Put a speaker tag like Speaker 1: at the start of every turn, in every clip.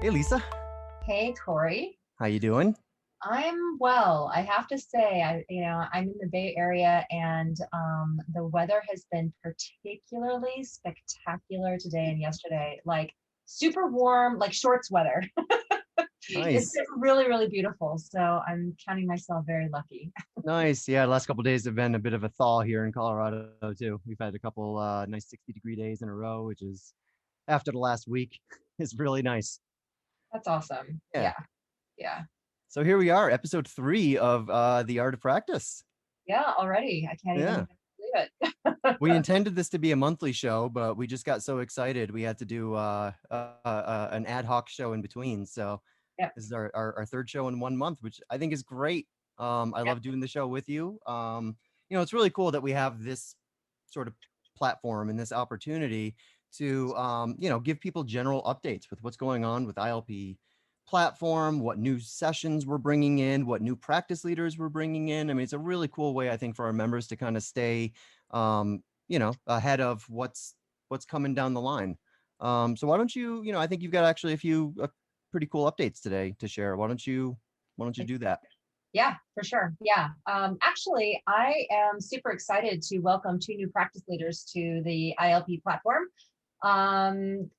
Speaker 1: Hey Lisa,
Speaker 2: Hey, Corey.
Speaker 1: how you doing?
Speaker 2: I'm well. I have to say, I'm in the Bay Area, and the weather has been particularly spectacular today and yesterday. Like super warm, like shorts weather. It's
Speaker 1: Nice,
Speaker 2: been really, really beautiful. So I'm counting myself very lucky.
Speaker 1: nice. Yeah, the last couple of days have been a bit of a thaw here in Colorado too. We've had a couple nice 60-degree days in a row, which is after the last week is really nice.
Speaker 2: That's awesome.
Speaker 1: Yeah.
Speaker 2: Yeah, yeah,
Speaker 1: So here we are, episode 3 of The Art of Practice.
Speaker 2: yeah. Already, I can't
Speaker 1: Yeah.
Speaker 2: even believe
Speaker 1: We
Speaker 2: it.
Speaker 1: intended this to be a monthly show, but we just got so excited we had to do an ad hoc show in between. So
Speaker 2: Yep,
Speaker 1: this is our third show in 1 month, which I think is great. I
Speaker 2: yep,
Speaker 1: love doing the show with you. It's really cool that we have this sort of platform and this opportunity to, give people general updates with what's going on with ILP platform, what new sessions we're bringing in, what new practice leaders we're bringing in. I mean, it's a really cool way, I think, for our members to kind of stay, ahead of what's coming down the line. So why don't you, I think you've got actually a few pretty cool updates today to share. Why don't you do that?
Speaker 2: yeah, for sure. Yeah. Actually, I am super excited to welcome two new practice leaders to the ILP platform. And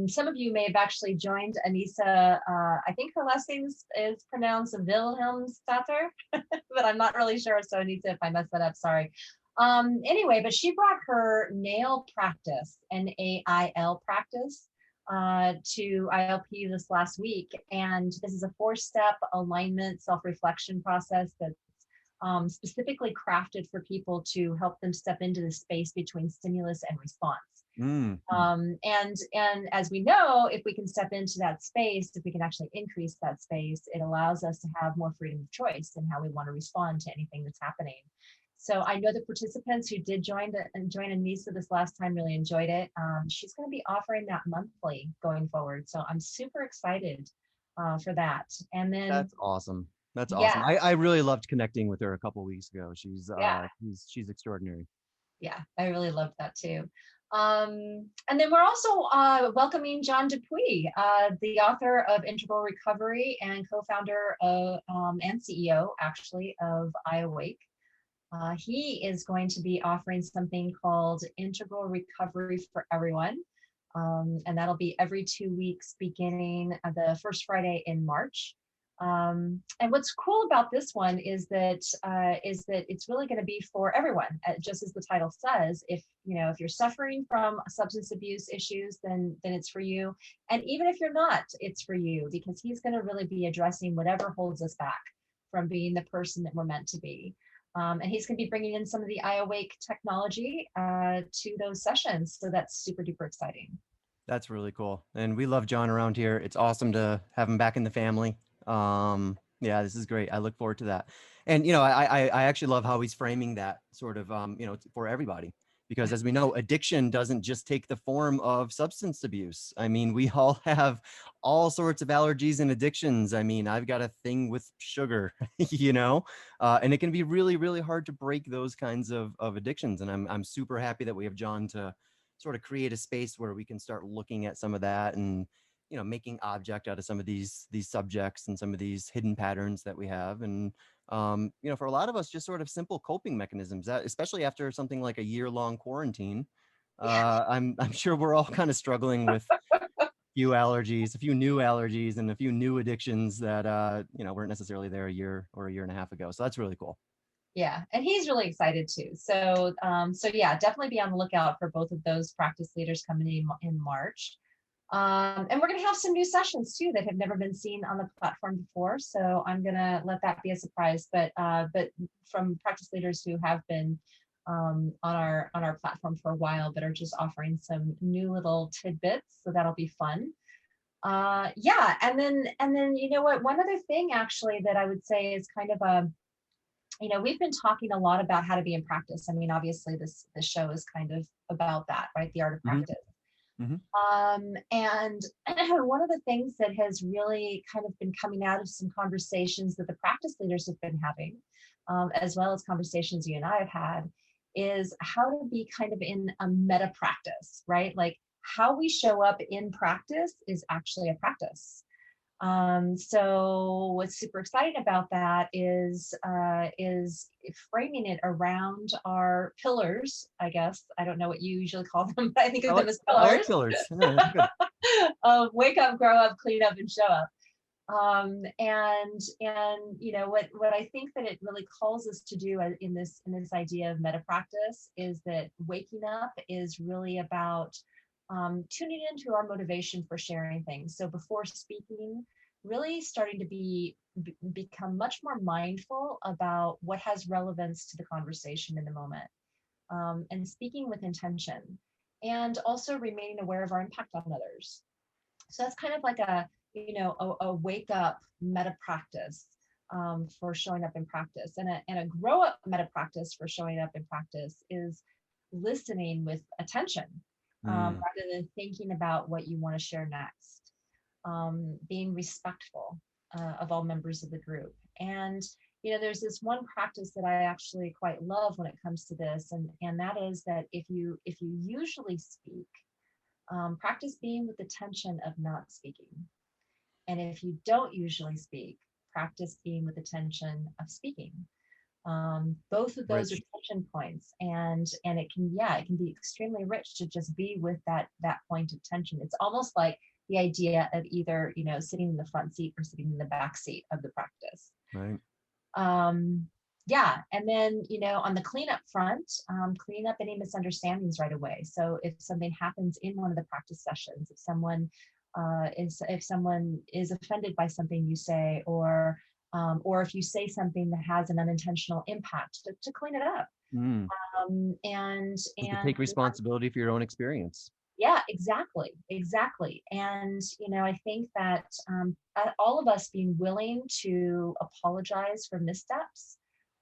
Speaker 2: some of you may have actually joined Anissa. I think her last name is pronounced Wilhelmsdatter, but I'm not really sure. So Anissa, if I mess that up, sorry. Anyway, but she brought her nail practice, NAIL practice, to ILP this last week. And this is a 4-step alignment self-reflection process that's specifically crafted for people to help them step into the space between stimulus and response.
Speaker 1: Mm.
Speaker 2: And as we know, if we can step into that space, if we can actually increase that space, it allows us to have more freedom of choice in how we want to respond to anything that's happening. So I know the participants who did join Anissa this last time really enjoyed it. She's going to be offering that monthly going forward. So I'm super excited for that. And then,
Speaker 1: That's awesome. That's awesome.
Speaker 2: yeah,
Speaker 1: I really loved connecting with her a couple weeks ago. She's
Speaker 2: yeah,
Speaker 1: she's extraordinary.
Speaker 2: yeah, I really loved that too. And then we're also welcoming John Dupuy, the author of Integral Recovery and co-founder of, and CEO actually of iAwake. He is going to be offering something called Integral Recovery for Everyone. And that'll be every 2 weeks beginning the first Friday in March. And what's cool about this one is that it's really going to be for everyone, just as the title says. If you're suffering from substance abuse issues, then it's for you. And even if you're not, it's for you, because he's going to really be addressing whatever holds us back from being the person that we're meant to be. And he's going to be bringing in some of the iAwake technology to those sessions. So that's super duper exciting.
Speaker 1: That's really cool. And we love John around here. It's awesome to have him back in the family. Yeah, this is great. I look forward to that. And I actually love how he's framing that sort of for everybody. Because as we know, addiction doesn't just take the form of substance abuse. I mean, we all have all sorts of allergies and addictions. I mean, I've got a thing with sugar, and it can be really, really hard to break those kinds of addictions. And I'm super happy that we have John to sort of create a space where we can start looking at some of that and making object out of some of these subjects and some of these hidden patterns that we have. And for a lot of us, just sort of simple coping mechanisms, that especially after something like a year-long quarantine.
Speaker 2: Yeah.
Speaker 1: I'm sure we're all kind of struggling with a few new allergies and a few new addictions that weren't necessarily there a year or a year and a half ago. So that's really cool.
Speaker 2: Yeah, and he's really excited too. So yeah, definitely be on the lookout for both of those practice leaders coming in March. And we're going to have some new sessions too that have never been seen on the platform before. So I'm going to let that be a surprise. But from practice leaders who have been on our platform for a while, but are just offering some new little tidbits. So that'll be fun. Yeah, and then you know what? One other thing actually that I would say is kind of a we've been talking a lot about how to be in practice. I mean, obviously this show is kind of about that, right? The art of
Speaker 1: Hmm.
Speaker 2: practice.
Speaker 1: Hmm.
Speaker 2: And one of the things that has really kind of been coming out of some conversations that the practice leaders have been having, as well as conversations you and I have had, is how to be kind of in a meta practice, right? Like how we show up in practice is actually a practice. So what's super exciting about that is framing it around our pillars, I guess. I don't know what you usually call them, but I think of them as
Speaker 1: I like
Speaker 2: pillars.
Speaker 1: pillars. Yeah, that's good.
Speaker 2: Of wake up, grow up, clean up, and show up. And you know what I think that it really calls us to do in this idea of meta practice is that waking up is really about tuning into our motivation for sharing things. So before speaking, really starting to become much more mindful about what has relevance to the conversation in the moment, and speaking with intention, and also remaining aware of our impact on others. So that's kind of like a wake up meta practice, for showing up in practice, and a grow up meta practice for showing up in practice is listening with attention,
Speaker 1: Mm,
Speaker 2: rather than thinking about what you want to share next, being respectful of all members of the group. And there's this one practice that I actually quite love when it comes to this, and that is that if you usually speak, practice being with the tension of not speaking. And if you don't usually speak, practice being with the tension of speaking. Both of those are
Speaker 1: rich.
Speaker 2: tension points, and it can be extremely rich to just be with that point of tension. It's almost like the idea of either sitting in the front seat or sitting in the back seat of the practice.
Speaker 1: Right.
Speaker 2: Yeah, and then on the cleanup front, clean up any misunderstandings right away. So if something happens in one of the practice sessions, if someone is offended by something you say, or if you say something that has an unintentional impact, to clean it up.
Speaker 1: Mm.
Speaker 2: And
Speaker 1: And to take responsibility for your own experience.
Speaker 2: yeah, exactly. And I think that all of us being willing to apologize for missteps,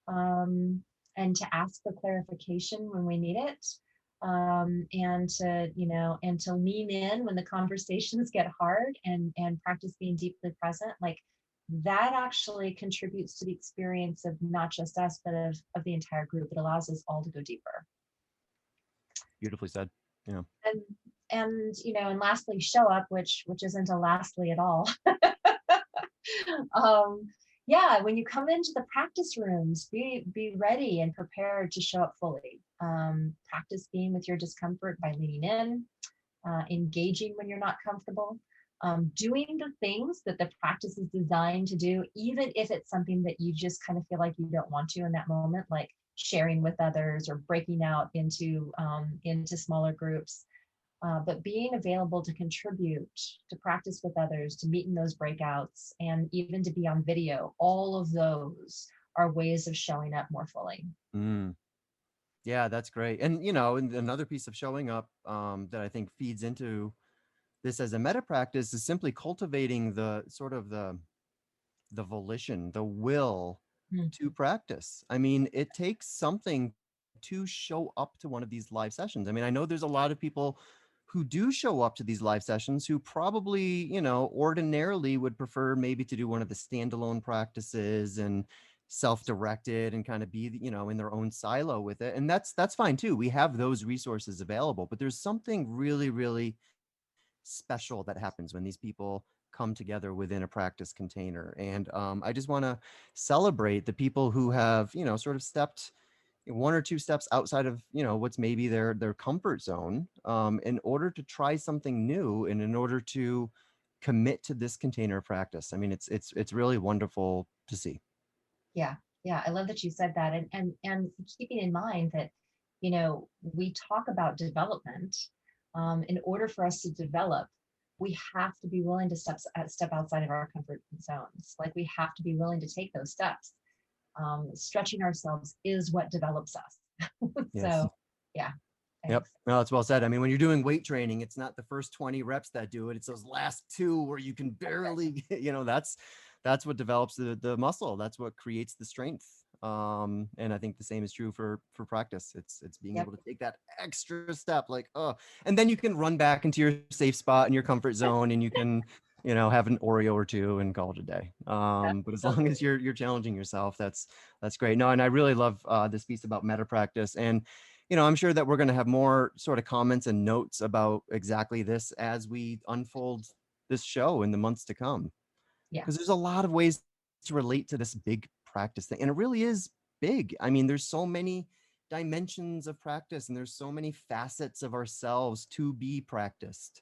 Speaker 2: and to ask for clarification when we need it, and to lean in when the conversations get hard, and practice being deeply present, like that actually contributes to the experience of not just us, but of the entire group. It allows us all to go deeper.
Speaker 1: Beautifully said. Yeah.
Speaker 2: And lastly, show up, which isn't a lastly at all. um, yeah, when you come into the practice rooms, be ready and prepared to show up fully. Practice being with your discomfort by leaning in, engaging when you're not comfortable, doing the things that the practice is designed to do, even if it's something that you just kind of feel like you don't want to in that moment, like sharing with others or breaking out into smaller groups. But being available to contribute, to practice with others, to meet in those breakouts, and even to be on video, all of those are ways of showing up more fully.
Speaker 1: Mm. Yeah, that's great. And and another piece of showing up that I think feeds into this as a meta practice is simply cultivating the sort of the volition, the will
Speaker 2: Mm.
Speaker 1: to practice. I mean, it takes something to show up to one of these live sessions. I mean, I know there's a lot of people who do show up to these live sessions who probably, ordinarily would prefer maybe to do one of the standalone practices and self-directed and kind of be, in their own silo with it. And that's fine too. We have those resources available, but there's something really, really special that happens when these people come together within a practice container. And I just want to celebrate the people who have, sort of stepped one or two steps outside of, what's maybe their comfort zone, in order to try something new and in order to commit to this container practice. I mean, it's really wonderful to see.
Speaker 2: Yeah, yeah, I love that you said that, and keeping in mind that we talk about development. In order for us to develop, we have to be willing to step outside of our comfort zones. Like we have to be willing to take those steps. Stretching ourselves is what develops us.
Speaker 1: Yes.
Speaker 2: So, yeah,
Speaker 1: Yep.
Speaker 2: thanks.
Speaker 1: No, that's well said. I mean, when you're doing weight training, it's not the first 20 reps that do it. It's those last two where you can barely, that's what develops the muscle. That's what creates the strength. And I think the same is true for practice. It's being
Speaker 2: Yep.
Speaker 1: able to take that extra step, like, and then you can run back into your safe spot in your comfort zone and you can, have an Oreo or two and call it a day. But as long as you're challenging yourself, that's great. No, and I really love this piece about meta practice. And I'm sure that we're going to have more sort of comments and notes about exactly this as we unfold this show in the months to come. Because there's a
Speaker 2: Yes.
Speaker 1: lot of ways to relate to this big practice thing. And it really is big. I mean, there's so many dimensions of practice and there's so many facets of ourselves to be practiced,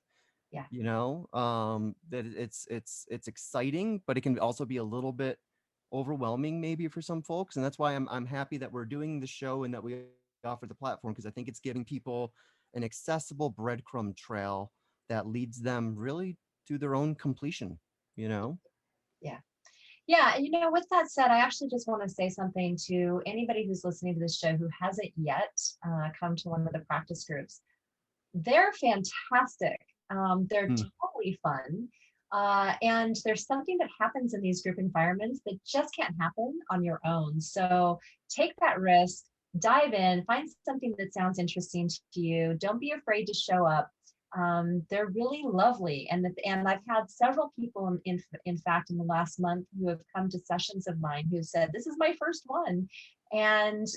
Speaker 2: Yeah.
Speaker 1: that it's exciting, but it can also be a little bit overwhelming maybe for some folks. And that's why I'm happy that we're doing the show and that we offer the platform, because I think it's giving people an accessible breadcrumb trail that leads them really to their own completion, you know?
Speaker 2: Yeah. Yeah. And with that said, I actually just want to say something to anybody who's listening to this show who hasn't yet come to one of the practice groups. They're fantastic. They're
Speaker 1: Mm.
Speaker 2: totally fun. And there's something that happens in these group environments that just can't happen on your own. So take that risk, dive in, find something that sounds interesting to you. Don't be afraid to show up. They're really lovely. And I've had several people in fact, in the last month who have come to sessions of mine who said, this is my first one. And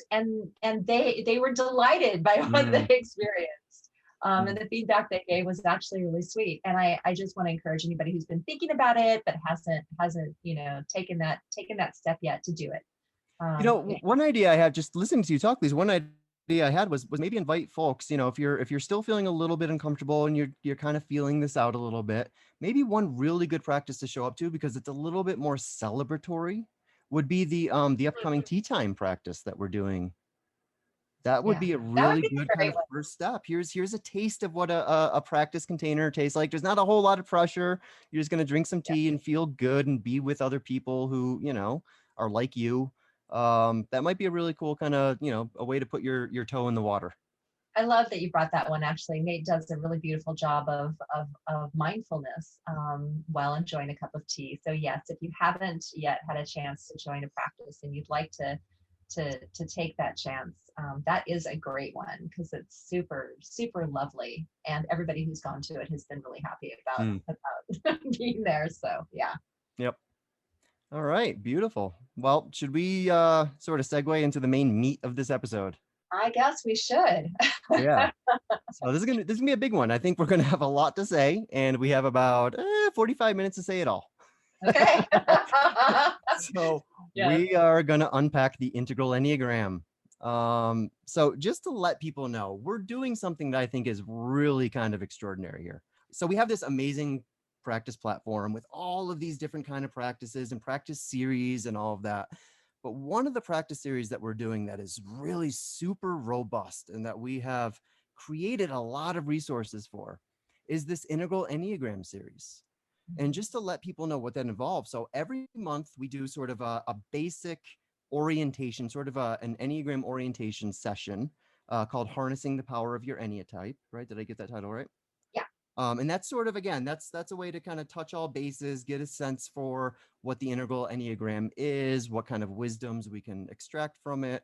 Speaker 2: they were delighted by what they
Speaker 1: Mm.
Speaker 2: experienced. And
Speaker 1: Mm.
Speaker 2: the feedback they gave was actually really sweet. And I just want to encourage anybody who's been thinking about it but hasn't taken that step yet to do it. Yeah.
Speaker 1: One idea I had just listening to you talk, these one idea I had was maybe invite folks, if you're still feeling a little bit uncomfortable and you're kind of feeling this out a little bit, maybe one really good practice to show up to, because it's a little bit more celebratory, would be the upcoming tea time practice that we're doing. That would
Speaker 2: Yeah,
Speaker 1: be a
Speaker 2: that would
Speaker 1: really
Speaker 2: be
Speaker 1: good
Speaker 2: a
Speaker 1: kind
Speaker 2: great
Speaker 1: of
Speaker 2: one.
Speaker 1: first step. Here's a taste of what a practice container tastes like. There's not a whole lot of pressure. You're just gonna drink some
Speaker 2: Yeah.
Speaker 1: tea and feel good and be with other people who, are like you. That might be a really cool kind of, a way to put your toe in the water.
Speaker 2: I love that you brought that one. Actually, Nate does a really beautiful job of mindfulness while enjoying a cup of tea. So yes, if you haven't yet had a chance to join a practice and you'd like to take that chance, that is a great one because it's super super lovely, and everybody who's gone to it has been really happy
Speaker 1: Hmm.
Speaker 2: about being there. So yeah,
Speaker 1: Yep. All right. Beautiful. Well, should we sort of segue into the main meat of this episode?
Speaker 2: I guess we should.
Speaker 1: Yeah. So this is gonna be a big one. I think we're gonna have a lot to say, and we have about 45 minutes to say it all.
Speaker 2: Okay.
Speaker 1: So
Speaker 2: Yes.
Speaker 1: we are gonna unpack the Integral Enneagram. So just to let people know, we're doing something that I think is really kind of extraordinary here. So we have this amazing practice platform with all of these different kind of practices and practice series and all of that. But one of the practice series that we're doing that is really super robust and that we have created a lot of resources for is this Integral Enneagram series. And just to let people know what that involves. So every month we do sort of a basic orientation, sort of an Enneagram orientation session called Harnessing the Power of Your Enneatype, right? Did I get that title right?
Speaker 2: Yeah.
Speaker 1: And that's sort of, again, that's a way to kind of touch all bases, get a sense for what the Integral Enneagram is, what kind of wisdoms we can extract from it,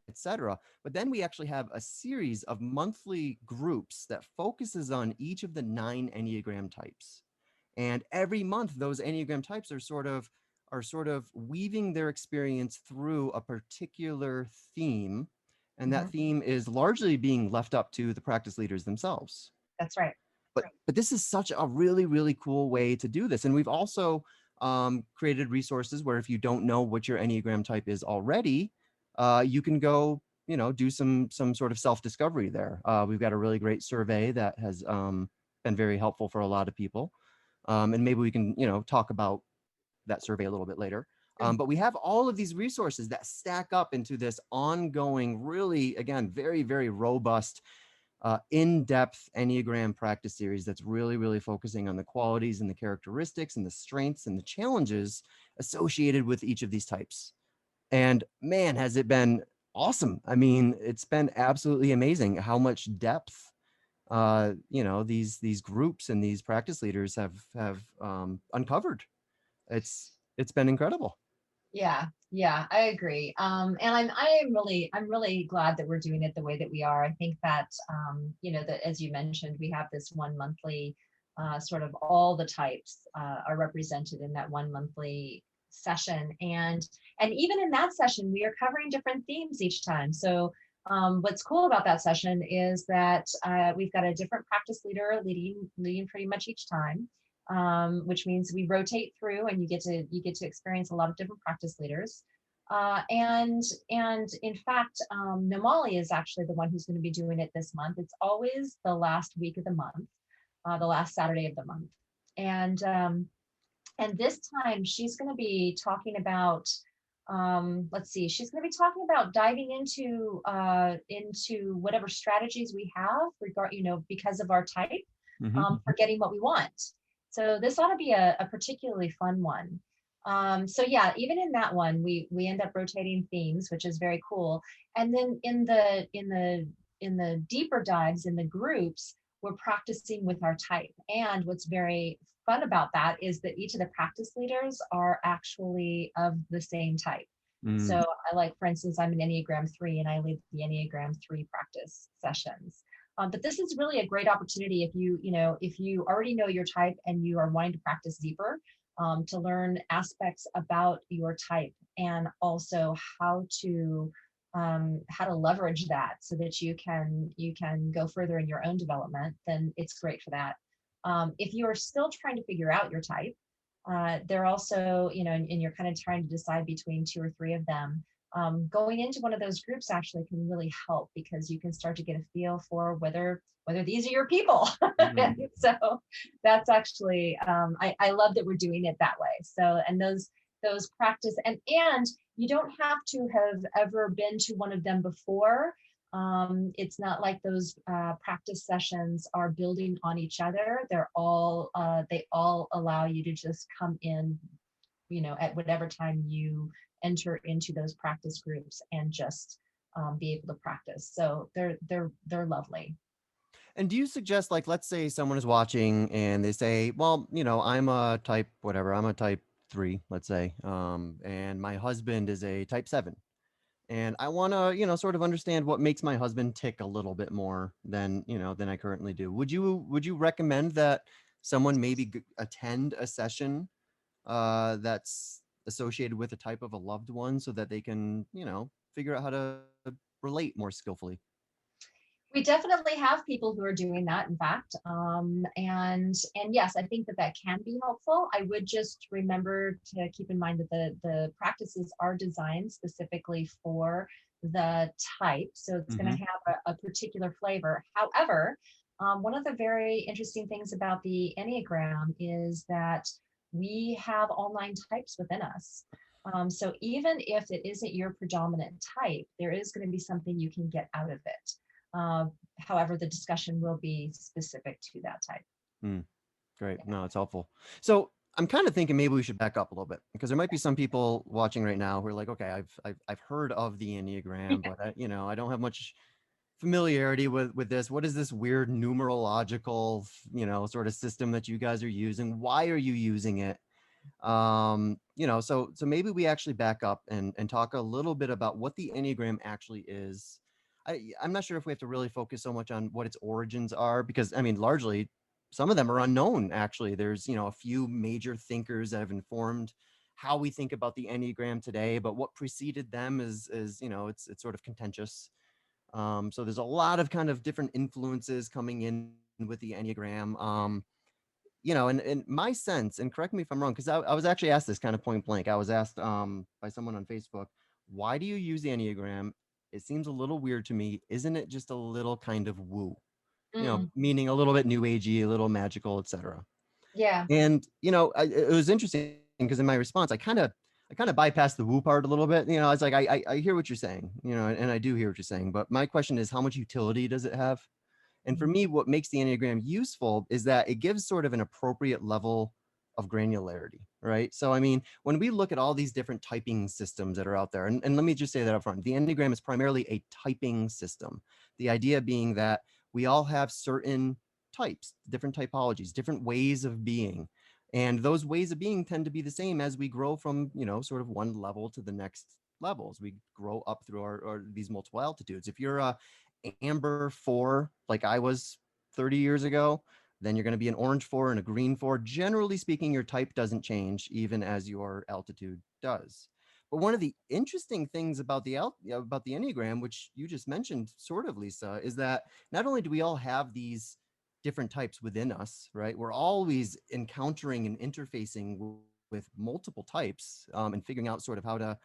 Speaker 1: etc. But then we actually have a series of monthly groups that focuses on each of the 9 Enneagram types. And every month, those Enneagram types are sort of weaving their experience through a particular theme. And that
Speaker 2: Mhm.
Speaker 1: theme is largely being left up to the practice leaders themselves.
Speaker 2: That's right.
Speaker 1: But this is such a really, really cool way to do this. And we've also created resources where if you don't know what your Enneagram type is already, you can go, do some sort of self-discovery there. We've got a really great survey that has been very helpful for a lot of people. And maybe we can, talk about that survey a little bit later.
Speaker 2: Good.
Speaker 1: But we have all of these resources that stack up into this ongoing, really, again, very, very robust, in-depth Enneagram practice series that's really, really focusing on the qualities and the characteristics and the strengths and the challenges associated with each of these types. And man, has it been awesome. I mean, it's been absolutely amazing how much depth these groups and these practice leaders have uncovered. It's been incredible.
Speaker 2: Yeah, yeah, I agree. And I'm really glad that we're doing it the way that we are. I think that that as you mentioned, we have this one monthly sort of all the types are represented in that one monthly session, and even in that session, we are covering different themes each time. So What's cool about that session is that we've got a different practice leader leading pretty much each time, which means we rotate through, and you get to experience a lot of different practice leaders. And in fact, Namali is actually the one who's going to be doing it this month. It's always the last week of the month, the last Saturday of the month, and this time she's going to be talking about, let's see, she's going to be talking about diving into whatever strategies we have because of our type, for getting what we want. So this ought to be a particularly fun one. So yeah, even in that one, we end up rotating themes, which is very cool. And then in the deeper dives in the groups, we're practicing with our type. And what's very fun about that is that each of the practice leaders are actually of the same type. So I like, for instance, I'm an Enneagram 3 and I lead the Enneagram 3 practice sessions. But this is really a great opportunity if you already know your type and you are wanting to practice deeper, to learn aspects about your type, and also how to leverage that so that you can go further in your own development. Then it's great for that. If you are still trying to figure out your type, they're also, and you're kind of trying to decide between two or three of them, going into one of those groups actually can really help, because you can start to get a feel for whether these are your people. So that's actually, I love that we're doing it that way. So, and those practice, and you don't have to have ever been to one of them before. It's not like those practice sessions are building on each other. They all allow you to just come in, at whatever time you enter into those practice groups, and just be able to practice. So they're lovely.
Speaker 1: And do you suggest, like, let's say someone is watching and they say, well, I'm a type whatever, I'm a type 3, let's say, and my husband is a type 7. And I want to, sort of understand what makes my husband tick a little bit more than I currently do. Would you recommend that someone maybe attend a session that's associated with a type of a loved one, so that they can, figure out how to relate more skillfully?
Speaker 2: We definitely have people who are doing that, in fact, and yes, I think that can be helpful. I would just remember to keep in mind that the practices are designed specifically for the type, so it's going to
Speaker 1: Hmm.
Speaker 2: have a particular flavor. However, one of the very interesting things about the Enneagram is that we have all 9 types within us. So even if it isn't your predominant type, there is going to be something you can get out of it. Uh, However, the discussion will be specific to that type.
Speaker 1: Mm, great.
Speaker 2: Yeah.
Speaker 1: No, it's helpful. So I'm kind of thinking maybe we should back up a little bit, because there might be some people watching right now who are like, okay, I've heard of the Enneagram, but I don't have much familiarity with this. What is this weird numerological, sort of system that you guys are using? Why are you using it? So maybe we actually back up and talk a little bit about what the Enneagram actually is. I'm not sure if we have to really focus so much on what its origins are, because I mean, largely some of them are unknown. Actually, there's a few major thinkers that have informed how we think about the Enneagram today, but what preceded them is it's sort of contentious. So there's a lot of kind of different influences coming in with the Enneagram. And my sense, and correct me if I'm wrong, because I was actually asked this kind of point blank. I was asked by someone on Facebook, why do you use the Enneagram? It seems a little weird to me. Isn't it just a little kind of woo?
Speaker 2: Mm,
Speaker 1: Meaning a little bit new agey, a little magical, etc.
Speaker 2: yeah.
Speaker 1: And it was interesting because in my response, I kind of bypassed the woo part a little bit. I was like, I hear what you're saying, and I do hear what you're saying, but my question is, how much utility does it have? And for
Speaker 2: Mm,
Speaker 1: me, what makes the Enneagram useful is that it gives sort of an appropriate level of granularity, right? So, I mean, when we look at all these different typing systems that are out there, and let me just say that up front, the Enneagram is primarily a typing system. The idea being that we all have certain types, different typologies, different ways of being. And those ways of being tend to be the same as we grow from, sort of one level to the next levels. We grow up through our these multiple altitudes. If you're a amber 4 like I was 30 years ago, then you're going to be an orange 4 and a green 4. Generally speaking, your type doesn't change even as your altitude does. But one of the interesting things about about the Enneagram, which you just mentioned, sort of, Lisa, is that not only do we all have these different types within us, right? We're always encountering and interfacing with multiple types, and figuring out sort of how to,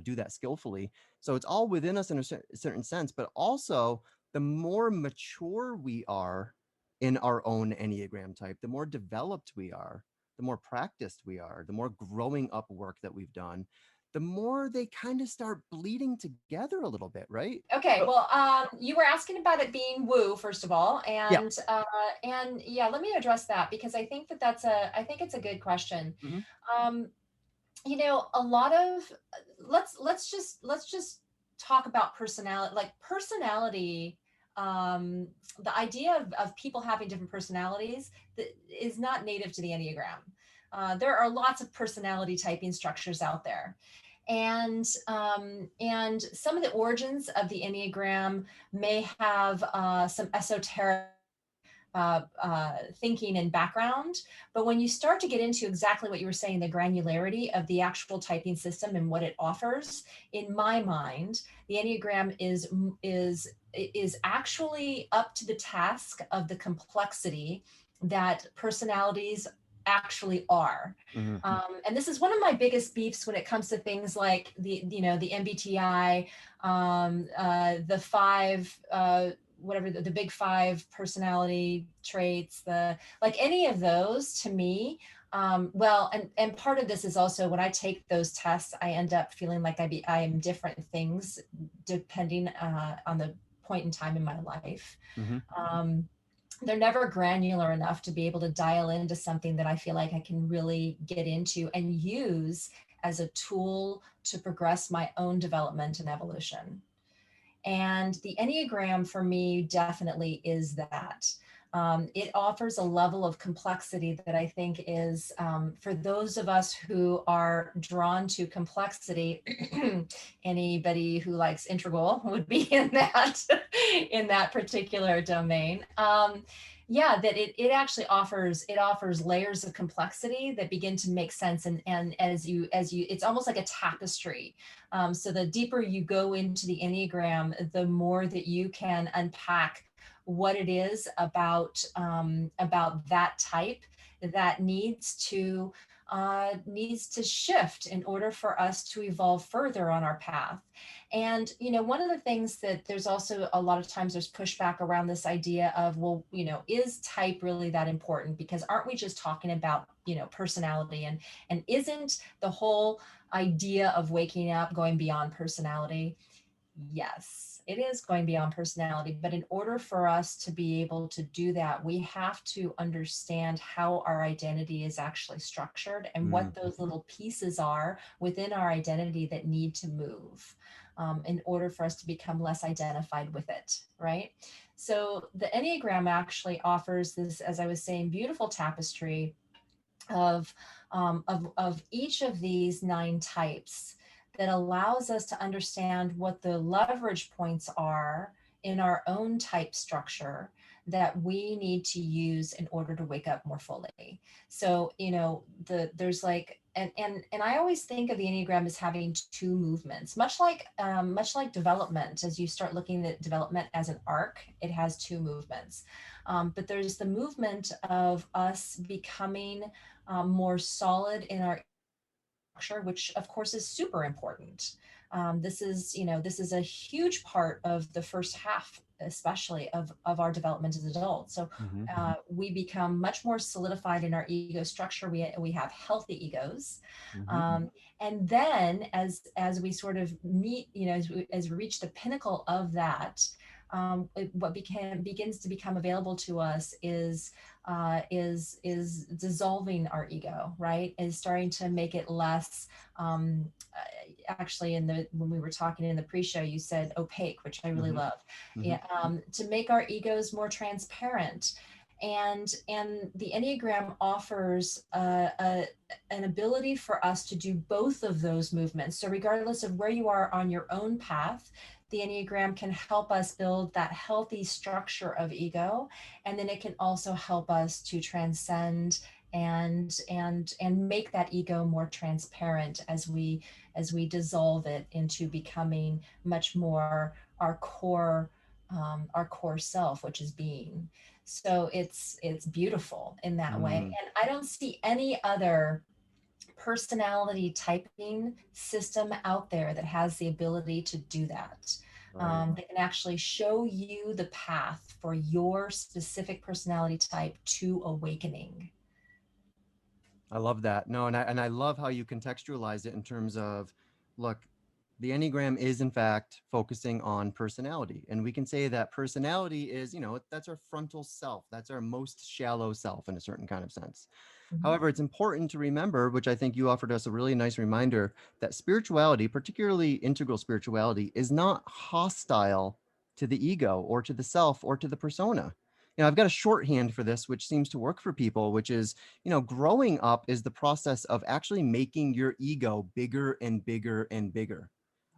Speaker 1: do that skillfully. So it's all within us in a certain sense, but also the more mature we are in our own Enneagram type, the more developed we are, the more practiced we are, the more growing up work that we've done, the more they kind of start bleeding together a little bit, right?
Speaker 2: Okay,
Speaker 1: So,
Speaker 2: well, you were asking about it being woo, first of all,
Speaker 1: yeah.
Speaker 2: and yeah, let me address that because I think I think it's a good question.
Speaker 1: Mhm.
Speaker 2: Um, a lot of let's just talk about personality, like personality. The idea of people having different personalities that is not native to the Enneagram. There are lots of personality typing structures out there, and some of the origins of the Enneagram may have some esoteric thinking and background. But when you start to get into exactly what you were saying, the granularity of the actual typing system and what it offers, in my mind, the Enneagram is actually up to the task of the complexity that personalities actually are.
Speaker 1: Mhm.
Speaker 2: And this is one of my biggest beefs when it comes to things like the MBTI, the five whatever the big five personality traits, the like any of those to me. Well, and part of this is also when I take those tests, I end up feeling like I am different things depending on the point in time in my life.
Speaker 1: Mhm.
Speaker 2: Um, they're never granular enough to be able to dial into something that I feel like I can really get into and use as a tool to progress my own development and evolution. And the Enneagram for me definitely is that. It offers a level of complexity that I think is, for those of us who are drawn to complexity, anybody who likes integral would be in that in that particular domain. Yeah, that it actually offers layers of complexity that begin to make sense, and as you it's almost like a tapestry. So the deeper you go into the Enneagram, the more that you can unpack what it is about that type that needs to shift in order for us to evolve further on our path. And one of the things that there's also a lot of times there's pushback around this idea of, well, is type really that important? Because aren't we just talking about personality, and isn't the whole idea of waking up going beyond personality? Yes, it is going beyond personality, but in order for us to be able to do that, we have to understand how our identity is actually structured and
Speaker 1: Mm.
Speaker 2: what those little pieces are within our identity that need to move, in order for us to become less identified with it, right? So the Enneagram actually offers this, as I was saying, beautiful tapestry of each of these 9 types that allows us to understand what the leverage points are in our own type structure that we need to use in order to wake up more fully. So, there's like, and I always think of the Enneagram as having 2 movements, much like development. As you start looking at development as an arc, it has 2 movements. But there's the movement of us becoming more solid in our structure, which of course is super important. This is a huge part of the first half, especially of our development as adults. So
Speaker 1: Mhm.
Speaker 2: we become much more solidified in our ego structure. We have healthy egos,
Speaker 1: Mhm.
Speaker 2: um, and then as we sort of meet, as we reach the pinnacle of that, what begins to become available to us is dissolving our ego, right? Is starting to make it less. Actually, when we were talking in the pre-show, you said opaque, which I really
Speaker 1: Mhm.
Speaker 2: love.
Speaker 1: Mhm.
Speaker 2: Yeah, to make our egos more transparent. And the Enneagram offers an ability for us to do both of those movements. So regardless of where you are on your own path, the Enneagram can help us build that healthy structure of ego, and then it can also help us to transcend and make that ego more transparent as we dissolve it into becoming much more our core self, which is being. So it's beautiful in that way,
Speaker 1: Mm,
Speaker 2: and I don't see any other personality typing system out there that has the ability to do that.
Speaker 1: right.
Speaker 2: That can actually show you the path for your specific personality type to awakening.
Speaker 1: I love that. No, and I love how you contextualize it in terms of, look, the Enneagram is in fact focusing on personality. And we can say that personality is, that's our frontal self. That's our most shallow self in a certain kind of sense.
Speaker 2: Mhm.
Speaker 1: However, it's important to remember, which I think you offered us a really nice reminder, that spirituality, particularly integral spirituality, is not hostile to the ego or to the self or to the persona. I've got a shorthand for this, which seems to work for people, which is, growing up is the process of actually making your ego bigger and bigger and bigger.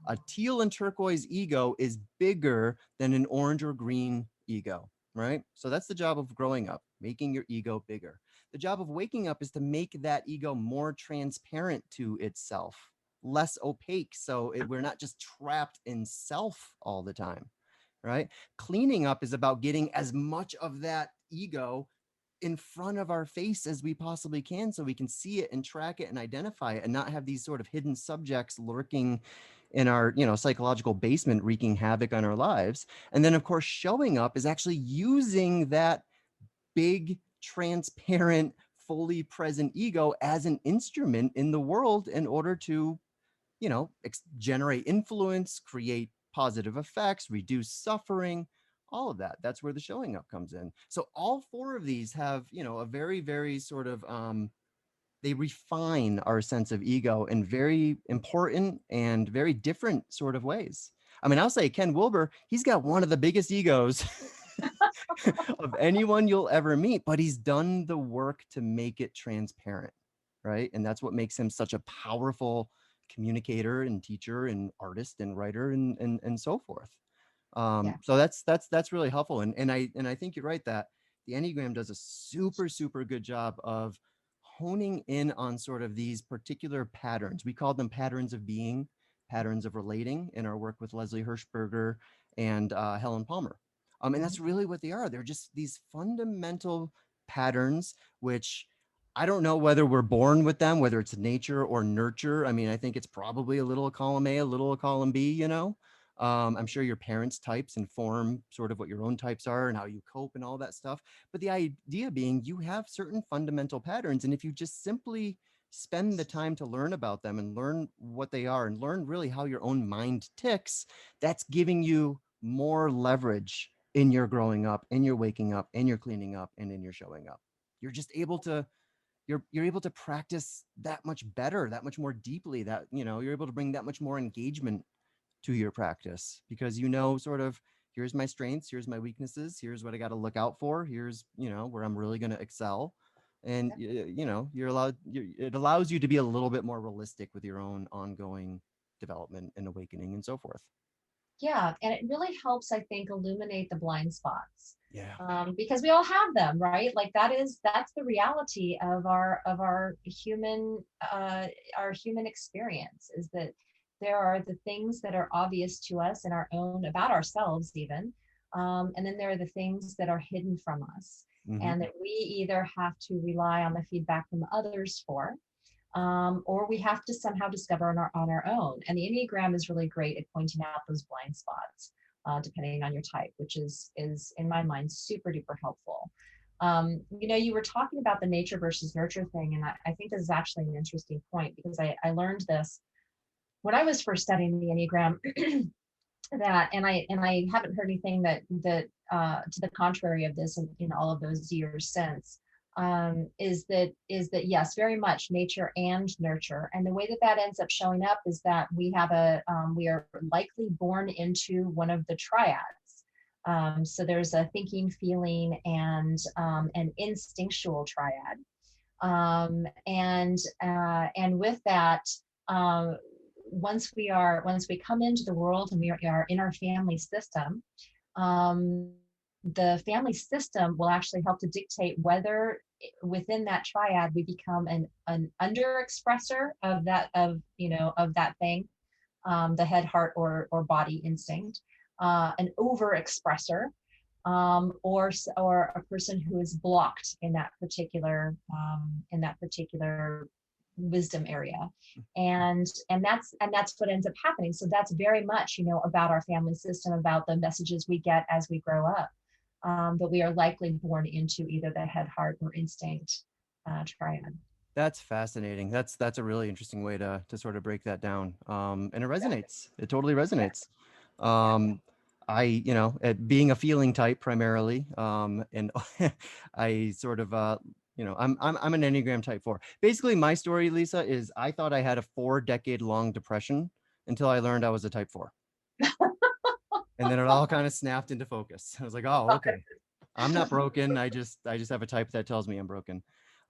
Speaker 1: A teal and turquoise ego is bigger than an orange or green ego, right? So that's the job of growing up, making your ego bigger. The job of waking up is to make that ego more transparent to itself, less opaque. So we're not just trapped in self all the time, right? Cleaning up is about getting as much of that ego in front of our face as we possibly can so we can see it and track it and identify it and not have these sort of hidden subjects lurking in our psychological basement wreaking havoc on our lives. And then of course showing up is actually using that big transparent fully present ego as an instrument in the world in order to generate influence, create positive effects, reduce suffering, all of that. That's where the showing up comes in. So all four of these have, a very, very sort of, they refine our sense of ego in very important and very different sort of ways. I mean, I'll say Ken Wilber, he's got one of the biggest egos of anyone you'll ever meet, but he's done the work to make it transparent, right? And that's what makes him such a powerful communicator and teacher and artist and writer and so forth.
Speaker 2: Yeah.
Speaker 1: So that's really helpful. And I think you're right that the Enneagram does a super, super good job of honing in on sort of these particular patterns. We call them patterns of being, patterns of relating in our work with Leslie Hirschberger and Helen Palmer. And
Speaker 2: Mhm.
Speaker 1: that's really what they are. They're just these fundamental patterns, which I don't know whether we're born with them, whether it's nature or nurture. I mean, I think it's probably a little column A, a little column B, I'm sure your parents' types inform sort of what your own types are and how you cope and all that stuff. But the idea being you have certain fundamental patterns. And if you just simply spend the time to learn about them and learn what they are and learn really how your own mind ticks, that's giving you more leverage in your growing up, in your waking up, in your cleaning up, and in your showing up. You're just able to you're able to practice that much better, that much more deeply, that you're able to bring that much more engagement to your practice because sort of here's my strengths, here's my weaknesses, here's what I got to look out for, here's where I'm really going to excel. And you're allowed it allows you to be a little bit more realistic with your own ongoing development and awakening and so forth.
Speaker 2: Yeah, and it really helps, I think, illuminate the blind spots,
Speaker 1: Yeah.
Speaker 2: because we all have them, right? Like that's the reality of our human experience is that there are the things that are obvious to us in our own about ourselves even, and then there are the things that are hidden from us,
Speaker 1: Hmm.
Speaker 2: and that we either have to rely on the feedback from others for, or we have to somehow discover on our own. And the Enneagram is really great at pointing out those blind spots, depending on your type, which is in my mind super duper helpful. You were talking about the nature versus nurture thing, and I think this is actually an interesting point because I learned this when I was first studying the Enneagram. That and I haven't heard anything that to the contrary of this in all of those years since, is that yes, very much nature and nurture, and the way that ends up showing up is that we are likely born into one of the triads. So there's a thinking, feeling, and an instinctual triad, and with that, um, once we come into the world and we are in our family system, um, the family system will actually help to dictate whether within that triad we become an under expressor of that, of of that thing, the head, heart, or body instinct, an over expressor, or a person who is blocked in that particular wisdom area. And that's what ends up happening. So that's very much about our family system, about the messages we get as we grow up. But we are likely born into either the head, heart, or instinct triad.
Speaker 1: That's fascinating. That's a really interesting way to sort of break that down. And it
Speaker 2: Yeah.
Speaker 1: resonates. It totally
Speaker 2: Yeah.
Speaker 1: resonates.
Speaker 2: Yeah.
Speaker 1: I, being a feeling type primarily, and I sort of, I'm an Enneagram type 4. Basically, my story, Lisa, is I thought I had a 4-decade-long depression until I learned I was a type 4, and then it all kind of snapped into focus. I was like, oh, okay. I'm not broken. I just have a type that tells me I'm broken.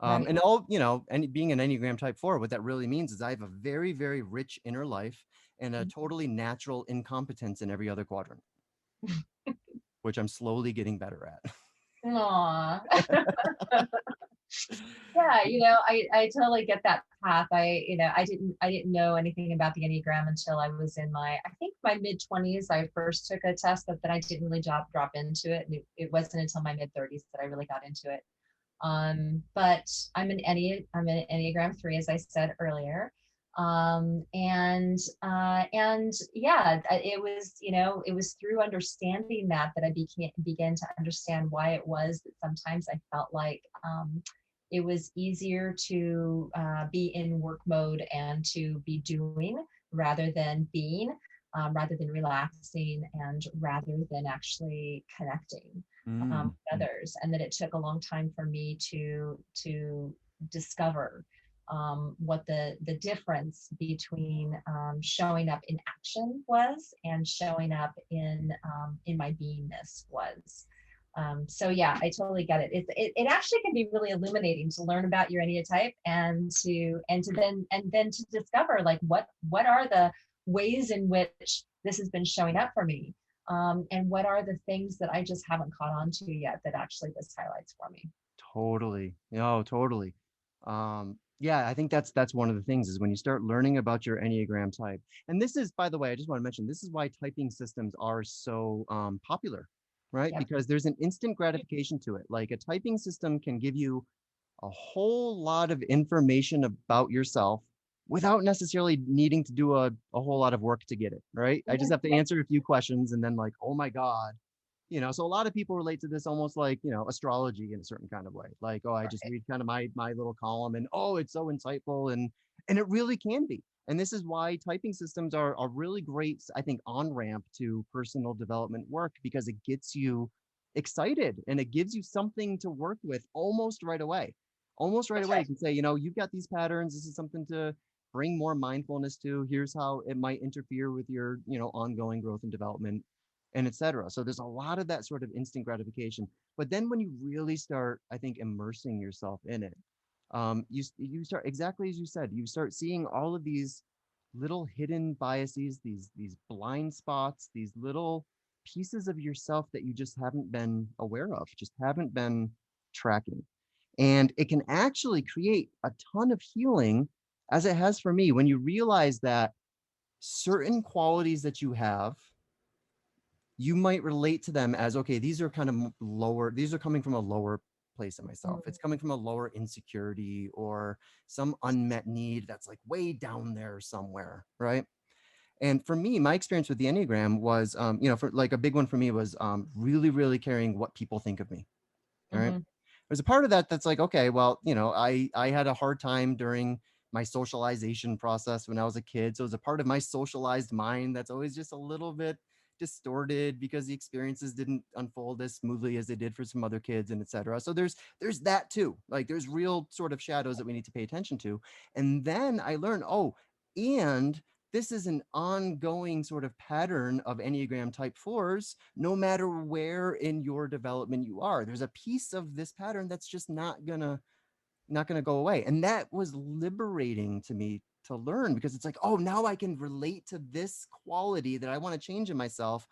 Speaker 2: Right.
Speaker 1: And all, and being an Enneagram type 4, what that really means is I have a very, very rich inner life and a totally natural incompetence in every other quadrant, which I'm slowly getting better at.
Speaker 2: Aw. Yeah, I totally get that path. I didn't know anything about the Enneagram until I was in I think my mid-20s. I first took a test, but then I didn't really drop into it. And it wasn't until my mid-30s that I really got into it. But I'm an Enneagram 3, as I said earlier. And yeah, it was through understanding that I began to understand why it was that sometimes I felt like it was easier to be in work mode and to be doing rather than being, rather than relaxing, and rather than actually connecting with
Speaker 1: Mm.
Speaker 2: others. And that it took a long time for me to discover what the difference between showing up in action was and showing up in my beingness was. So yeah, I totally get it. It actually can be really illuminating to learn about your Enneatype, and then to discover like what are the ways in which this has been showing up for me, and what are the things that I just haven't caught on to yet that actually this highlights for me.
Speaker 1: Totally. No, totally. Yeah, I think that's one of the things is when you start learning about your Enneagram type. And this is, by the way, I just want to mention this is why typing systems are so popular, right?
Speaker 2: Yep.
Speaker 1: Because there's an instant gratification to it. Like a typing system can give you a whole lot of information about yourself without necessarily needing to do a whole lot of work to get it, right? I just have to answer a few questions and then like, oh my God, so a lot of people relate to this almost like, astrology in a certain kind of way. Like, oh, I just read kind of my little column and oh, it's so insightful, and it really can be. And this is why typing systems are a really great, I think, on-ramp to personal development work because it gets you excited and it gives you something to work with almost right away. Almost right
Speaker 2: That's
Speaker 1: away,
Speaker 2: right.
Speaker 1: you can say, you've got these patterns. This is something to bring more mindfulness to. Here's how it might interfere with your, ongoing growth and development and etc. So there's a lot of that sort of instant gratification. But then when you really start, I think, immersing yourself in it, you start exactly as you said. You start seeing all of these little hidden biases, these blind spots, these little pieces of yourself that you just haven't been aware of, just haven't been tracking. And it can actually create a ton of healing, as it has for me, when you realize that certain qualities that you have you might relate to them as, okay, these are kind of lower, these are coming from a lower place in myself.
Speaker 2: Mm.
Speaker 1: It's coming from a lower insecurity or some unmet need that's like way down there somewhere, right? And for me, my experience with the Enneagram was, for like a big one for me was really, really caring what people think of me, right?
Speaker 2: Mhm.
Speaker 1: There's a part of that that's like, okay, well, I had a hard time during my socialization process when I was a kid. So it's a part of my socialized mind that's always just a little bit distorted because the experiences didn't unfold as smoothly as they did for some other kids and etc. So there's that too. Like there's real sort of shadows that we need to pay attention to. And then I learned, oh, and this is an ongoing sort of pattern of Enneagram type 4s, no matter where in your development you are. There's a piece of this pattern that's just not gonna go away. And that was liberating to me to learn because it's like, oh, now I can relate to this quality that I want to change in myself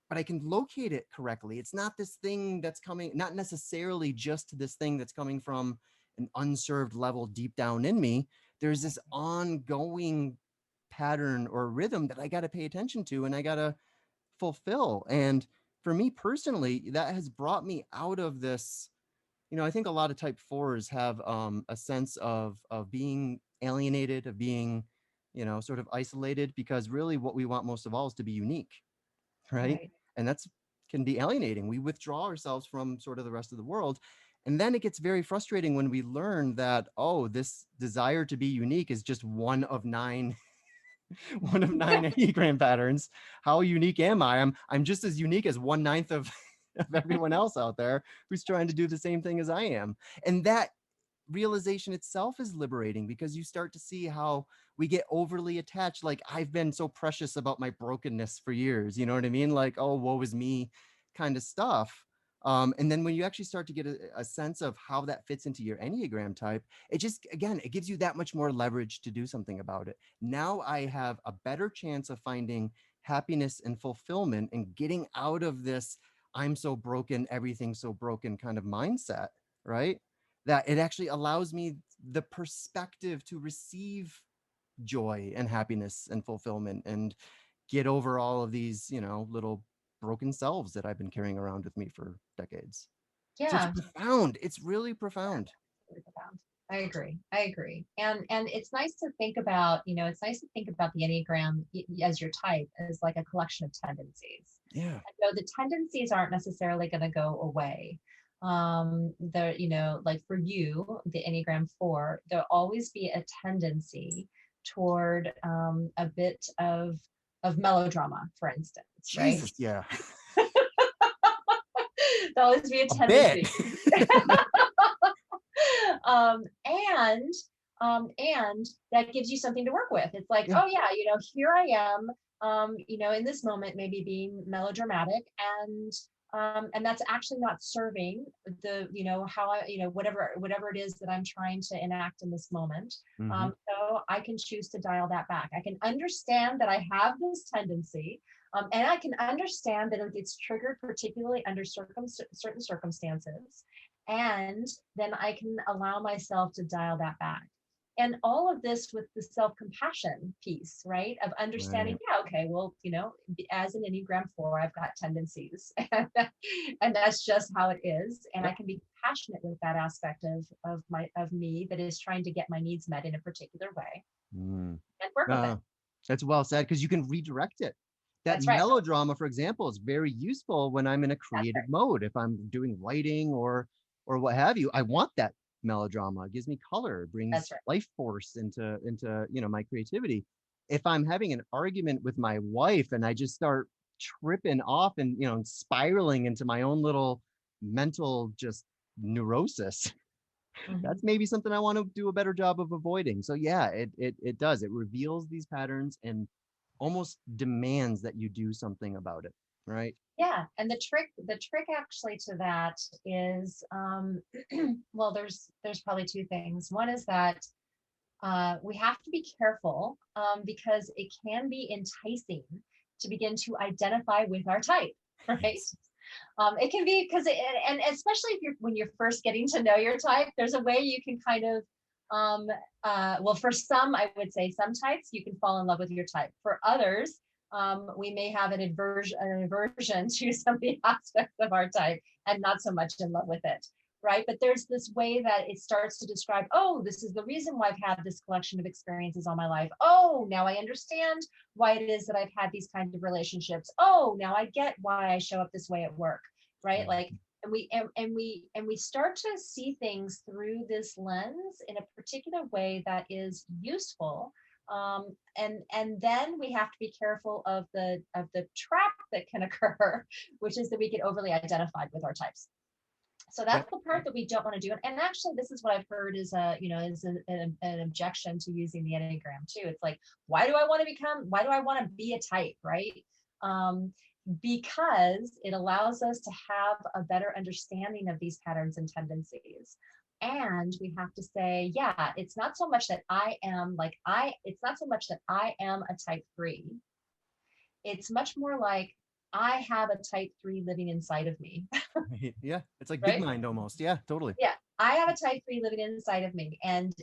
Speaker 1: but I can locate it correctly. It's not this thing that's coming, not necessarily just this thing that's coming from an unserved level deep down in me. There's this ongoing pattern or rhythm that I got to pay attention to and I got to fulfill. And for me personally, that has brought me out of this. I think a lot of type fours have a sense of being alienated, of being, sort of isolated, because really what we want most of all is to be unique, right?
Speaker 2: Right.
Speaker 1: And that's can be alienating. We withdraw ourselves from sort of the rest of the world. And then it gets very frustrating when we learn that, oh, this desire to be unique is just one of nine, one of nine Enneagram patterns. How unique am I? I'm just as unique as 1/9 of everyone else out there who's trying to do the same thing as I am. And that realization itself is liberating, because you start to see how we get overly attached. Like, I've been so precious about my brokenness for years, you know what I mean? Like, oh, woe is me kind of stuff. And then when you actually start to get a sense of how that fits into your Enneagram type, it just, again, it gives you that much more leverage to do something about it. Now I have a better chance of finding happiness and fulfillment and getting out of this I'm so broken, everything's so broken kind of mindset, right? That it actually allows me the perspective to receive joy and happiness and fulfillment and get over all of these, little broken selves that I've been carrying around with me for decades. So it's
Speaker 2: Yeah.
Speaker 1: profound. It's really profound.
Speaker 2: Really profound. I agree. I agree. And it's nice to think about, it's nice to think about the Enneagram as your type as like a collection of tendencies.
Speaker 1: Yeah.
Speaker 2: So the tendencies aren't necessarily going to go away. Like for you, the Enneagram 4, there'll always be a tendency toward a bit of melodrama, for instance, right?
Speaker 1: Jesus. Yeah.
Speaker 2: There'll always be a
Speaker 1: A bit.
Speaker 2: tendency. um, and and that gives you something to work with. It's like,
Speaker 1: Yeah.
Speaker 2: oh yeah, here I am, in this moment, maybe being melodramatic, and that's actually not serving the, how I, whatever it is that I'm trying to enact in this moment.
Speaker 1: Mm-hmm.
Speaker 2: So I can choose to dial that back. I can understand that I have this tendency, and I can understand that it gets triggered, particularly under certain circumstances. And then I can allow myself to dial that back. And all of this with the self-compassion piece, right? Of understanding,
Speaker 1: Right.
Speaker 2: yeah, okay, well, as an Enneagram 4, I've got tendencies, and that's just how it is. And I
Speaker 1: Yep.
Speaker 2: can be passionate with that aspect of me that is trying to get my needs met in a particular way
Speaker 1: Mm.
Speaker 2: and work with it.
Speaker 1: That's well said, because you can redirect it. That
Speaker 2: That's right.
Speaker 1: melodrama, for example, is very useful when I'm in a
Speaker 2: That's
Speaker 1: creative
Speaker 2: right.
Speaker 1: mode. If I'm doing writing or what have you, I want that melodrama. It gives me color, it brings
Speaker 2: That's right.
Speaker 1: life force into my creativity. If I'm having an argument with my wife and I just start tripping off and spiraling into my own little mental just neurosis,
Speaker 2: Mhm.
Speaker 1: that's maybe something I want to do a better job of avoiding. So yeah, it does. It reveals these patterns and almost demands that you do something about it, right?
Speaker 2: Yeah, and the trick actually to that is, well, there's probably two things. One is that we have to be careful, because it can be enticing to begin to identify with our type, right?
Speaker 1: Yes.
Speaker 2: It can be because, and especially if when you're first getting to know your type, there's a way you can kind of, well, for some, I would say some types, you can fall in love with your type. For others, we may have an aversion to some of the aspects of our type and not so much in love with it. Right. But there's this way that it starts to describe, oh, this is the reason why I've had this collection of experiences all my life. Oh, now I understand why it is that I've had these kinds of relationships. Oh, now I get why I show up this way at work. Right. Like, and we start to see things through this lens in a particular way that is useful. And then we have to be careful of the trap that can occur, which is that we get overly identified with our types. So
Speaker 1: Yep.
Speaker 2: that's the part that we don't want to do. And actually, this is what I've heard is an objection to using the Enneagram too. It's like, why do I want to be a type, right? Um, because it allows us to have a better understanding of these patterns and tendencies. And we have to say, yeah, it's not so much that it's not so much that I am a type 3. It's much more like I have a type 3 living inside of me,
Speaker 1: Yeah, it's like big
Speaker 2: right?
Speaker 1: mind almost. Yeah, totally.
Speaker 2: Yeah, I have a type 3 living inside of me. And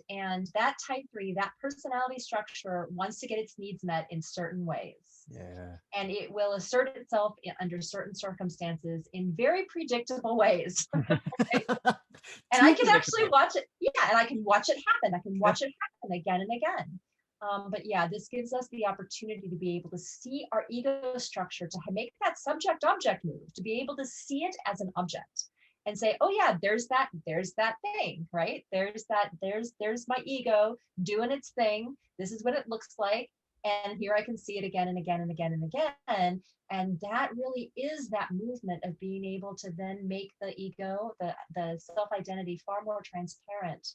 Speaker 2: that type 3, that personality structure wants to get its needs met in certain ways.
Speaker 1: Yeah.
Speaker 2: And it will assert itself under certain circumstances in very predictable ways. Right? And I
Speaker 1: Too
Speaker 2: can actually
Speaker 1: predictable.
Speaker 2: watch it. Yeah, and I can watch it happen. I can
Speaker 1: Yeah.
Speaker 2: watch it happen again and again. But yeah, this gives us the opportunity to be able to see our ego structure, to make that subject object move, to be able to see it as an object and say, oh yeah, there's that thing, right? There's my ego doing its thing. This is what it looks like. And here I can see it again and again and again and again. And that really is that movement of being able to then make the ego, the self-identity, far more transparent.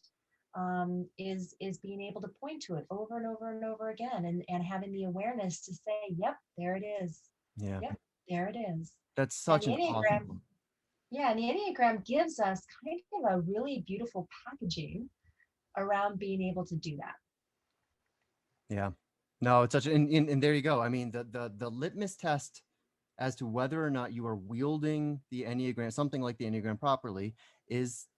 Speaker 2: Is being able to point to it over and over and over again, and having the awareness to say, yep, there it is.
Speaker 1: Yeah.
Speaker 2: Yep, there it is.
Speaker 1: That's
Speaker 2: And
Speaker 1: such
Speaker 2: the
Speaker 1: an awesome
Speaker 2: Enneagram,
Speaker 1: one.
Speaker 2: yeah, and the Enneagram gives us kind of a really beautiful packaging around being able to do that.
Speaker 1: Yeah. No, it's such and there you go. I mean, the litmus test as to whether or not you are wielding the Enneagram, something like the Enneagram properly, is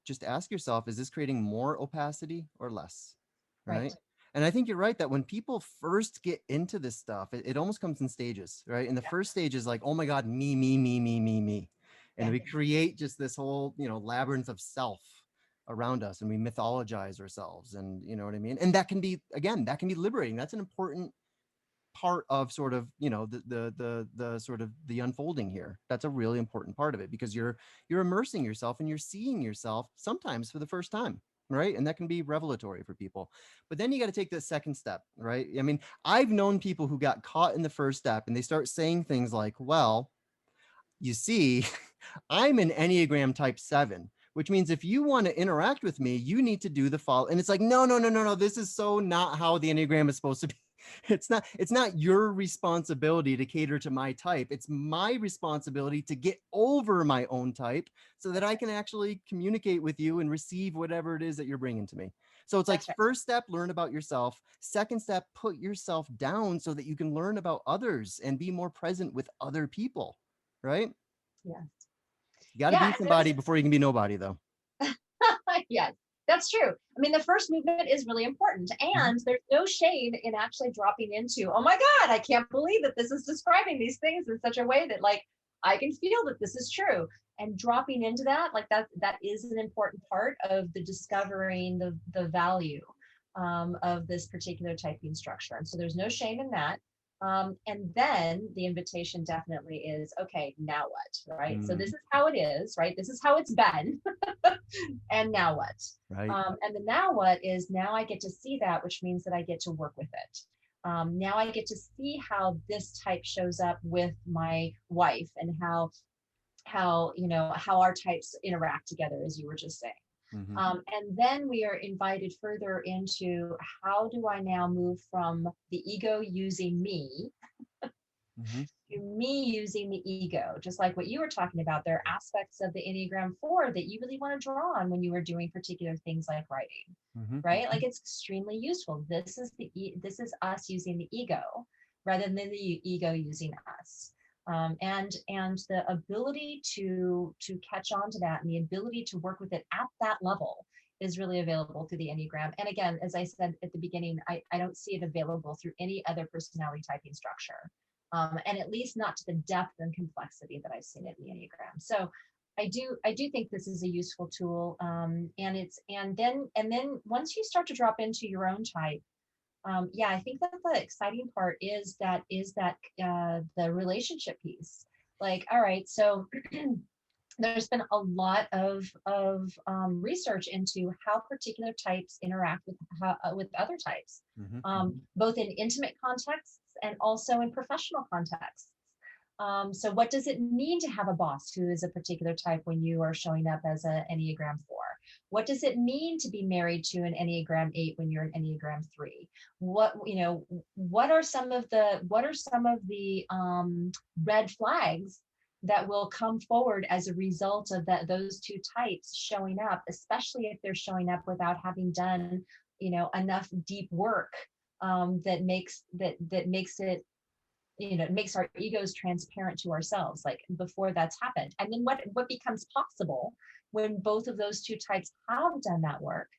Speaker 1: just ask yourself, is this creating more opacity or less?
Speaker 2: Right.
Speaker 1: Right. And I think you're right that when people first get into this stuff, it almost comes in stages, right? And the
Speaker 2: Yeah.
Speaker 1: first stage is like, oh my God, me. And
Speaker 2: Yeah.
Speaker 1: we create just this whole, labyrinth of self around us, and we mythologize ourselves, and you know what I mean? And that can be, again, that can be liberating. That's an important part of sort of the sort of the unfolding here. That's a really important part of it, because you're immersing yourself and you're seeing yourself sometimes for the first time, right? And that can be revelatory for people. But then you got to take the second step, right? I mean, I've known people who got caught in the first step and they start saying things like, well, you see, I'm an Enneagram type 7, which means if you want to interact with me, you need to do the follow. And it's like, no. This is so not how the Enneagram is supposed to be. It's not your responsibility to cater to my type. It's my responsibility to get over my own type so that I can actually communicate with you and receive whatever it is that you're bringing to me. So it's like,
Speaker 2: That's right.
Speaker 1: first step, learn about yourself. Second step, put yourself down so that you can learn about others and be more present with other people, right?
Speaker 2: Yeah.
Speaker 1: You got to
Speaker 2: Yeah.
Speaker 1: be somebody before you can be nobody, though.
Speaker 2: Yes, that's true. I mean, the first movement is really important,
Speaker 1: Mhm.
Speaker 2: and there's no shame in actually dropping into, oh my God, I can't believe that this is describing these things in such a way that, like, I can feel that this is true. And dropping into that, like that is an important part of the discovering the value of this particular typing structure. And so there's no shame in that. And then the invitation definitely is, okay, now what, right? So this
Speaker 1: Mm,
Speaker 2: is how it is, right? This is how it's been. And now what?
Speaker 1: right.
Speaker 2: And the now what is, now I get to see that, which means that I get to work with it. Now I get to see how this type shows up with my wife, and how our types interact together, as you were just saying.
Speaker 1: Hmm.
Speaker 2: And then we are invited further into, how do I now move from the ego using me
Speaker 1: Hmm.
Speaker 2: to me using the ego? Just like what you were talking about, there are aspects of the Enneagram 4 that you really want to draw on when you were doing particular things like writing,
Speaker 1: Hmm.
Speaker 2: right? Like, it's extremely useful. This is us using the ego rather than the ego using us. And the ability to catch on to that, and the ability to work with it at that level, is really available through the Enneagram. And again, as I said at the beginning, I don't see it available through any other personality typing structure. And at least not to the depth and complexity that I've seen it in the Enneagram. So I do think this is a useful tool. And then once you start to drop into your own type, yeah, I think that the exciting part is that the relationship piece. Like, all right, so there's been a lot research into how particular types interact with other types,
Speaker 1: Hmm.
Speaker 2: both in intimate contexts and also in professional contexts. So what does it mean to have a boss who is a particular type when you are showing up as an Enneagram 4? What does it mean to be married to an Enneagram 8 when you're an Enneagram 3? What are some of the red flags that will come forward as a result of those two types showing up, especially if they're showing up without having done, enough deep work that makes it it makes our egos transparent to ourselves, like before that's happened. And then what becomes possible when both of those two types have done that work,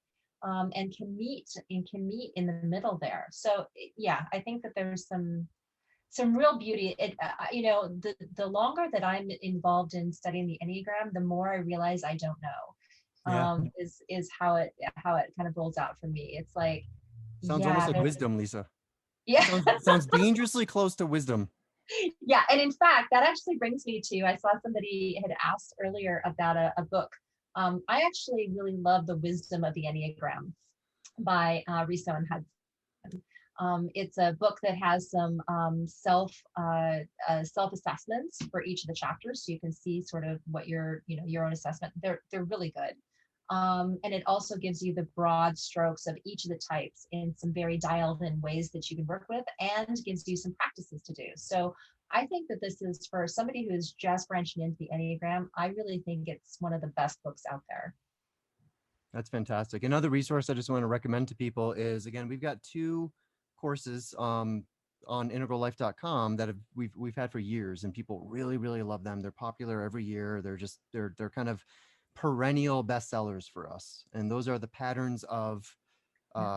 Speaker 2: and can meet in the middle there. So yeah, I think that there's some real beauty. The longer that I'm involved in studying the Enneagram, the more I realize I don't know.
Speaker 1: Yeah.
Speaker 2: Is how it kind of rolls out for me. It's like,
Speaker 1: Sounds almost
Speaker 2: yeah,
Speaker 1: like wisdom, Lisa.
Speaker 2: yeah.
Speaker 1: Sounds dangerously close to wisdom.
Speaker 2: Yeah, and in fact, that actually brings me to, I saw somebody had asked earlier about a book. I actually really love The Wisdom of the Enneagram by Riso and Hudson. It's a book that has some self assessments for each of the chapters, so you can see sort of what your own assessment. They're really good. And it also gives you the broad strokes of each of the types in some very dialed in ways that you can work with, and gives you some practices to do. So I think that this is for somebody who is just branching into the Enneagram. I really think it's one of the best books out there.
Speaker 1: That's fantastic. Another resource I just want to recommend to people is, again, we've got 2 courses on integrallife.com that we've had for years, and people really, really love them. They're popular every year. They're kind of perennial bestsellers for us. And those are the patterns of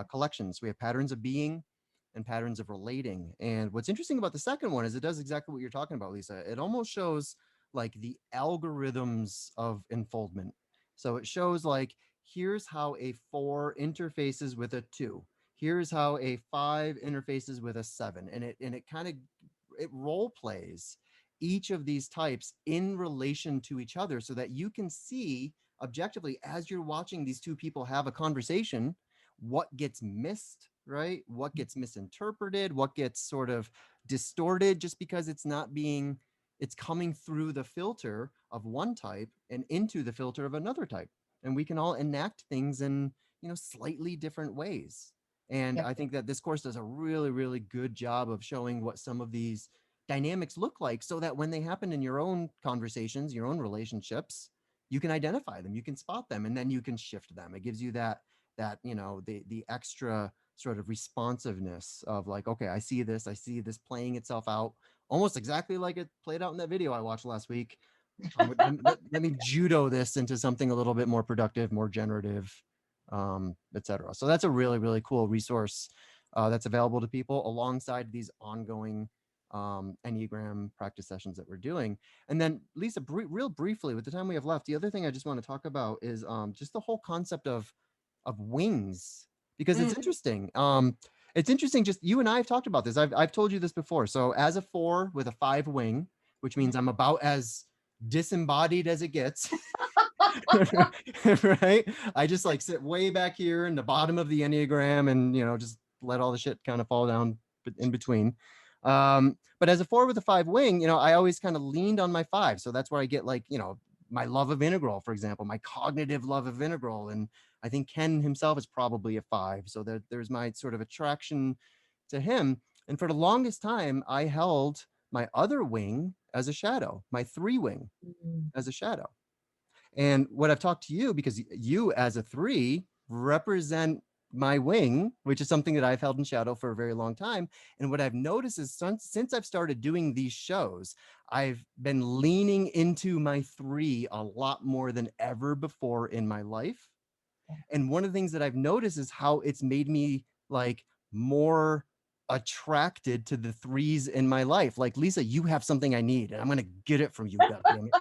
Speaker 1: collections. We have patterns of being and patterns of relating. And what's interesting about the second one is it does exactly what you're talking about, Lisa. It almost shows like the algorithms of unfoldment. So it shows like, here's how a 4 interfaces with a 2. Here's how a 5 interfaces with a 7. And it kind of, it role plays each of these types in relation to each other, so that you can see objectively, as you're watching these 2 people have a conversation, what gets missed, right? What gets misinterpreted, what gets sort of distorted just because it's coming through the filter of one type and into the filter of another type. And we can all enact things in, slightly different ways. And
Speaker 2: Yep.
Speaker 1: I think that this course does a really, really good job of showing what some of these dynamics look like, so that when they happen in your own conversations, your own relationships, you can identify them, you can spot them, and then you can shift them. It gives you that the extra sort of responsiveness of like, okay, I see this playing itself out almost exactly like it played out in that video I watched last week. Let me judo this into something a little bit more productive, more generative, etc. So that's a really, really cool resource that's available to people alongside these ongoing Enneagram practice sessions that we're doing. And then, Lisa, real briefly, with the time we have left, the other thing I just want to talk about is just the whole concept of wings, because it's interesting. It's interesting. Just you and I have talked about this. I've told you this before. So as a 4 with a 5 wing, which means I'm about as disembodied as it gets. Right? I just like sit way back here in the bottom of the Enneagram, and just let all the shit kind of fall down in between. But as a 4 with a 5 wing, I always kind of leaned on my 5. So that's where I get like, my love of integral, for example, my cognitive love of integral. And I think Ken himself is probably a 5. So there's my sort of attraction to him. And for the longest time, I held my other wing as a shadow, my 3 wing as a shadow. And what I've talked to you, because you as a 3 represent my wing, which is something that I've held in shadow for a very long time. And what I've noticed is since I've started doing these shows, I've been leaning into my 3 a lot more than ever before in my life. And one of the things that I've noticed is how it's made me like more attracted to the 3s in my life. Like, Lisa, you have something I need, and I'm going to get it from you. God damn it.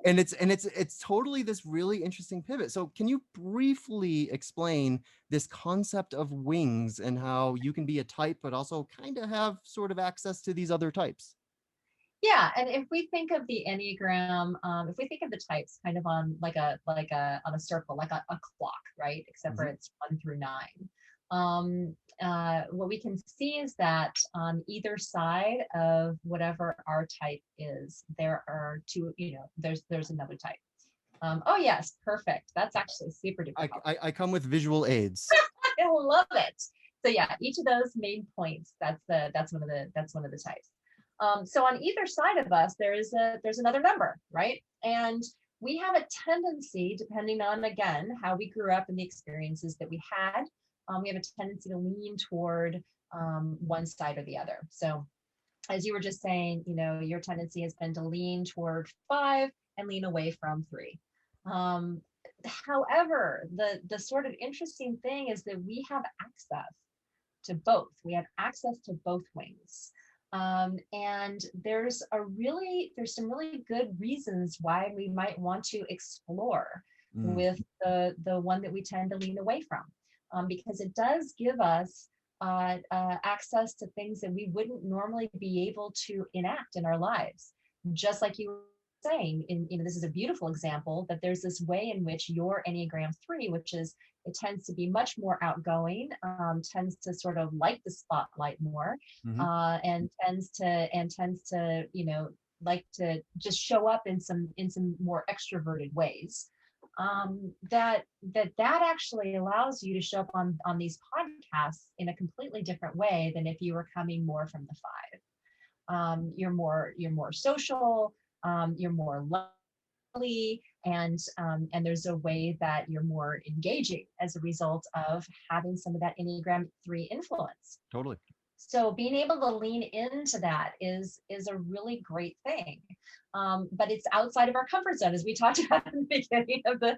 Speaker 1: And it's totally this really interesting pivot. So can you briefly explain this concept of wings and how you can be a type, but also kind of have sort of access to these other types?
Speaker 2: Yeah, and if we think of the Enneagram, if we think of the types kind of on on a circle, like a clock, right? Except for it's 1 through 9. What we can see is that on either side of whatever our type is, there are 2. There's another type. Oh yes, perfect. That's actually super duper.
Speaker 1: I come with visual aids.
Speaker 2: I love it. So yeah, each of those main points. That's one of the types. So on either side of us, there's another number, right? And we have a tendency, depending on, again, how we grew up and the experiences that we had, we have a tendency to lean toward one side or the other. So as you were just saying, your tendency has been to lean toward 5 and lean away from 3. Um, However, the sort of interesting thing is that we have access to both. We have access to both wings. And there's some really good reasons why we might want to explore with the one that we tend to lean away from, because it does give us access to things that we wouldn't normally be able to enact in our lives. Just like you were saying, this is a beautiful example that there's this way in which your Enneagram 3, which is, it tends to be much more outgoing, tends to sort of like the spotlight more, and tends to like to just show up in some more extroverted ways. That actually allows you to show up on these podcasts in a completely different way than if you were coming more from the 5. You're more social, you're more lovely, and there's a way that you're more engaging as a result of having some of that Enneagram 3 influence.
Speaker 1: Totally.
Speaker 2: So being able to lean into that is a really great thing, but it's outside of our comfort zone, as we talked about in the beginning of the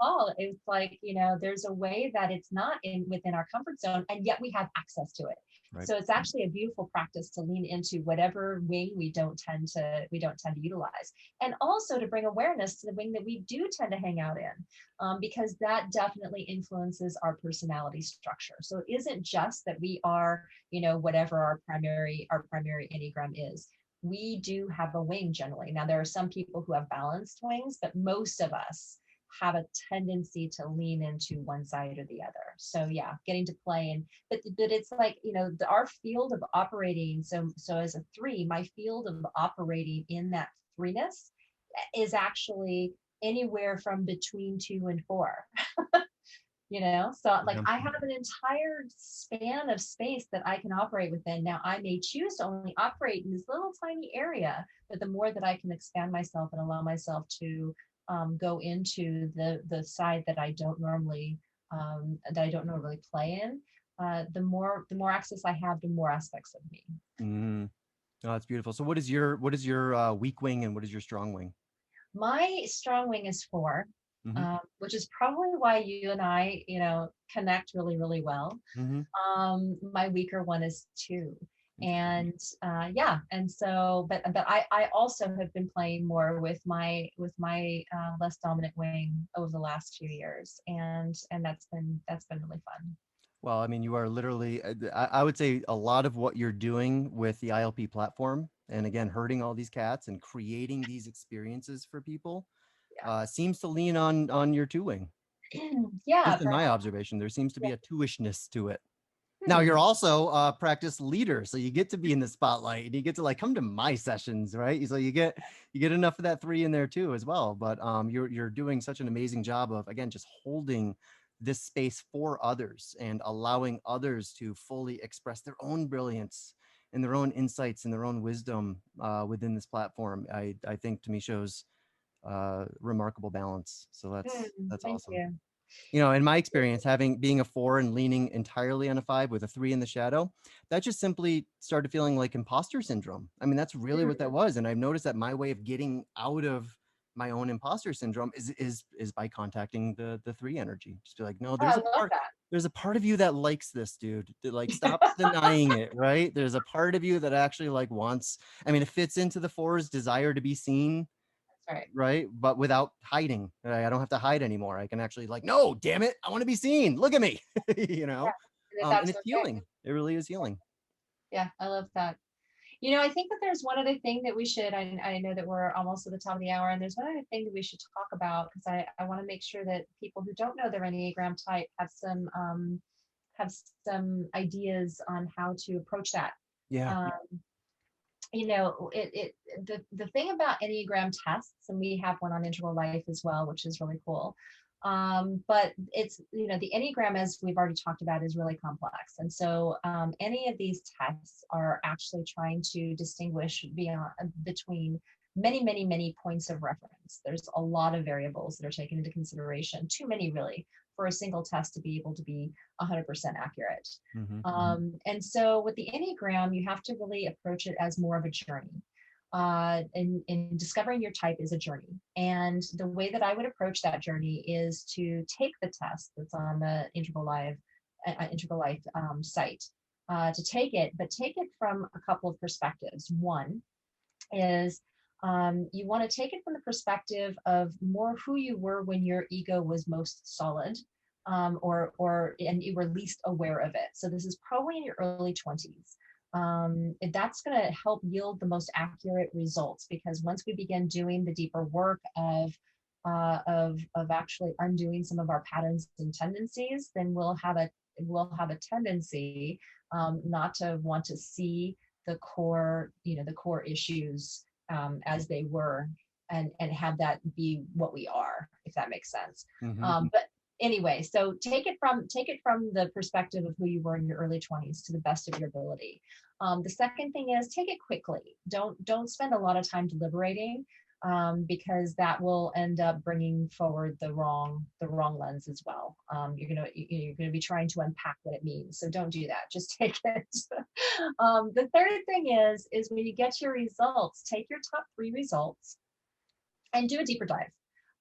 Speaker 2: call. It's like, there's a way that it's not within our comfort zone, and yet we have access to it. Right. So it's actually a beautiful practice to lean into whatever wing we don't tend to utilize, and also to bring awareness to the wing that we do tend to hang out in, because that definitely influences our personality structure. So it isn't just that we are, whatever our primary Enneagram is. We do have a wing generally. Now, there are some people who have balanced wings, but most of us have a tendency to lean into one side or the other. So yeah, getting to play but it's like, our field of operating. So as a 3, my field of operating in that 3ness is actually anywhere from between 2 and 4. So like, I have an entire span of space that I can operate within. Now, I may choose to only operate in this little tiny area, but the more that I can expand myself and allow myself to go into the side that I don't normally play in, the more access I have to more aspects of me.
Speaker 1: Oh, that's beautiful. So what is your weak wing and what is your strong wing?
Speaker 2: My strong wing is 4, which is probably why you and I, connect really, really well. My weaker one is 2. And and so, but I also have been playing more with my less dominant wing over the last few years, and that's been really fun.
Speaker 1: Well, I mean, you are literally, I would say a lot of what you're doing with the ILP platform, and again, herding all these cats and creating these experiences for people, seems to lean on your 2 wing.
Speaker 2: Yeah,
Speaker 1: just in my observation, there seems to be a 2-ishness to it. Now,
Speaker 2: Hmm.
Speaker 1: you're also a practice leader, so you get to be in the spotlight and you get to like come to my sessions, right? So you get enough of that 3 in there too as well. But you're doing such an amazing job of, again, just holding this space for others and allowing others to fully express their own brilliance and their own insights and their own wisdom within this platform. I think to me shows remarkable balance. So that's
Speaker 2: Thank
Speaker 1: awesome.
Speaker 2: you.
Speaker 1: In my experience, being a 4 and leaning entirely on a 5 with a 3 in the shadow, that just simply started feeling like imposter syndrome. I mean, that's really what that was. And I've noticed that my way of getting out of my own imposter syndrome is by contacting the 3 energy. Just be like, no, there's a part of you that likes this, dude. Like, stop denying it, right? There's a part of you that actually like wants, I mean, it fits into the 4's desire to be seen. Right. But without hiding. I don't have to hide anymore. I can actually like, no, damn it. I want to be seen. Look at me. And it's healing. It really is healing.
Speaker 2: Yeah, I love that. I think that there's one other thing that we should, I know that we're almost at the top of the hour, and there's one other thing that we should talk about, because I want to make sure that people who don't know their Enneagram type have some ideas on how to approach that.
Speaker 1: Yeah.
Speaker 2: The thing about Enneagram tests, and we have one on Integral Life as well, which is really cool. But it's, the Enneagram, as we've already talked about, is really complex. And so any of these tests are actually trying to distinguish between many, many, many points of reference. There's a lot of variables that are taken into consideration, too many really, for a single test to be able to be 100% accurate. And so with the Enneagram, you have to really approach it as more of a journey. In discovering your type is a journey. And the way that I would approach that journey is to take the test that's on the Integral Life site, to take it, but take it from a couple of perspectives. One is you want to take it from the perspective of more who you were when your ego was most solid, and you were least aware of it. So this is probably in your early 20s. That's going to help yield the most accurate results, because once we begin doing the deeper work of actually undoing some of our patterns and tendencies, then we'll have a tendency not to want to see the core issues as they were, and have that be what we are, if that makes sense. But anyway, so take it from the perspective of who you were in your early 20s to the best of your ability. The second thing is take it quickly. Don't spend a lot of time deliberating, because that will end up bringing forward the wrong lens as well. You're gonna be trying to unpack what it means. So don't do that. Just take it. The third thing is when you get your results, take your top 3 results and do a deeper dive.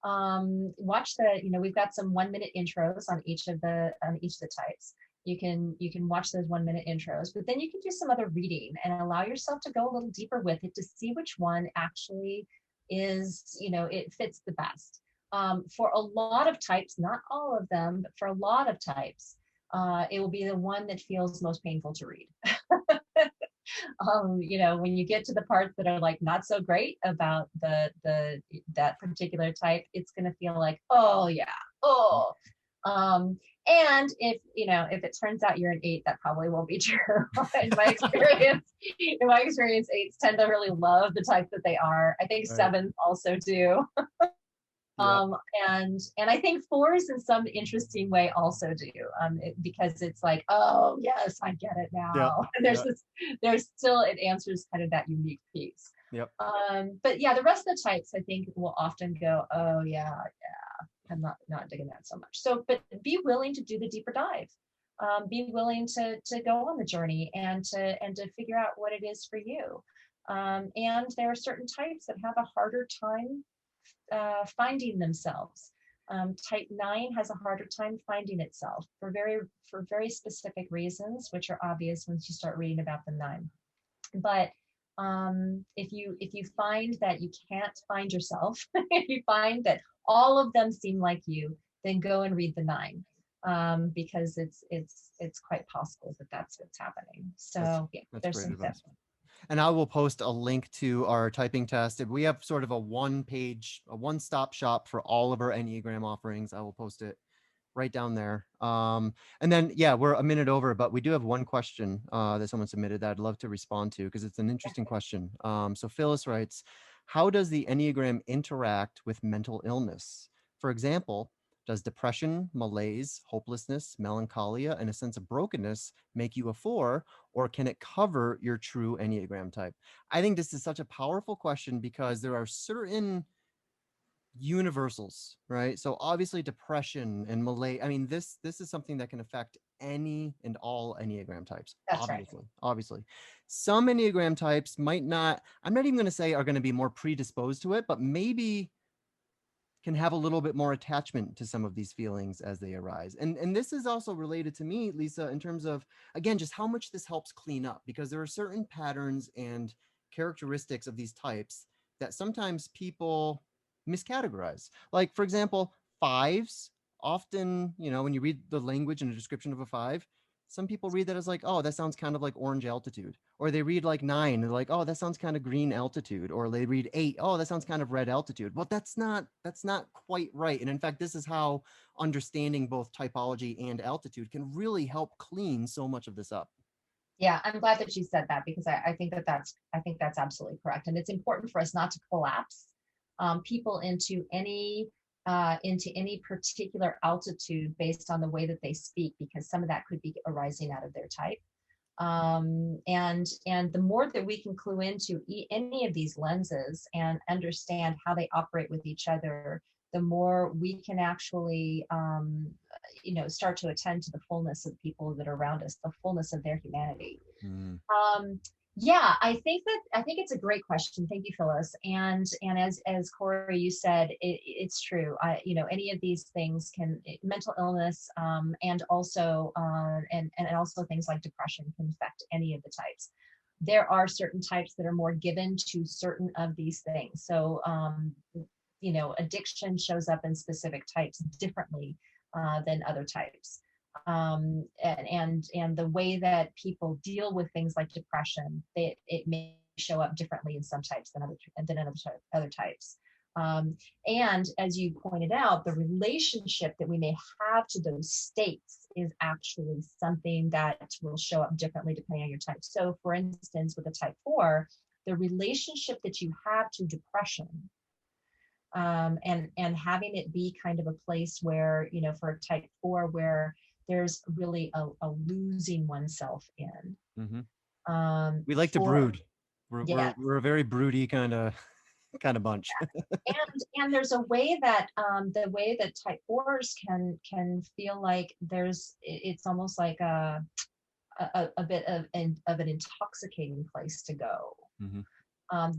Speaker 2: Watch we've got some 1-minute intros on each of the types. You can watch those 1-minute intros, but then you can do some other reading and allow yourself to go a little deeper with it to see which one actually is, it fits the best. For a lot of types, not all of them, but for a lot of types, it will be the one that feels most painful to read. When you get to the parts that are like not so great about that particular type, it's going to feel like, oh yeah, oh. And if it turns out you're an 8, that probably won't be true. In my experience, 8s tend to really love the type that they are. I think 7s also do. And I think 4s in some interesting way also do, because it's like, oh yes, I get it now. And there's still, it answers kind of that unique piece. But yeah, the rest of the types I think will often go, oh yeah, I'm not digging that so much. So, but be willing to do the deeper dive. Be willing to go on the journey and to figure out what it is for you. And there are certain types that have a harder time finding themselves. Type 9 has a harder time finding itself for very specific reasons, which are obvious once you start reading about the 9. But if you find that you can't find yourself, if you find that all of them seem like you, then go and read the 9, because it's quite possible that that's what's happening. So that's there's some advice.
Speaker 1: And I will post a link to our typing test. We have sort of a one-stop shop for all of our Enneagram offerings. I will post it right down there. And then, we're a minute over, but we do have one question that someone submitted that I'd love to respond to, because it's an interesting question. So Phyllis writes, how does the Enneagram interact with mental illness? For example, does depression, malaise, hopelessness, melancholia, and a sense of brokenness make you a 4, or can it cover your true Enneagram type? I think this is such a powerful question because there are certain universals, right? So obviously depression and malaise, I mean, this is something that can affect any and all Enneagram types.
Speaker 2: That's
Speaker 1: obviously. Some Enneagram types might not, I'm not even going to say are going to be more predisposed to it, but maybe can have a little bit more attachment to some of these feelings as they arise. And this is also related to me, Lisa, in terms of, again, just how much this helps clean up, because there are certain patterns and characteristics of these types that sometimes people miscategorize. Like, for example, 5s often, when you read the language and a description of a 5, some people read that as like, oh, that sounds kind of like orange altitude. Or they read like 9, they're like, oh, that sounds kind of green altitude. Or they read 8, oh, that sounds kind of red altitude. Well, that's not quite right. And in fact, this is how understanding both typology and altitude can really help clean so much of this up.
Speaker 2: Yeah, I'm glad that you said that, because I think that's absolutely correct. And it's important for us not to collapse people into any particular altitude based on the way that they speak, because some of that could be arising out of their type. And the more that we can clue into any of these lenses and understand how they operate with each other, the more we can actually, start to attend to the fullness of people that are around us, the fullness of their humanity.
Speaker 1: Mm.
Speaker 2: Yeah, I think it's a great question. Thank you, Phyllis. And as Corey, you said, it's true. Any of these things mental illness, and also things like depression can affect any of the types. There are certain types that are more given to certain of these things. So, addiction shows up in specific types differently than other types. And the way that people deal with things like depression, it may show up differently in some types than other types. And as you pointed out, the relationship that we may have to those states is actually something that will show up differently depending on your type. So for instance, with a type 4, the relationship that you have to depression, and having it be kind of a place where, for a type 4, where there's really a losing oneself in.
Speaker 1: Mm-hmm. We like to brood. We're a very broody kind of bunch.
Speaker 2: and there's a way that the way that type 4s can feel like it's almost like a bit of an intoxicating place to go.
Speaker 1: Mm-hmm.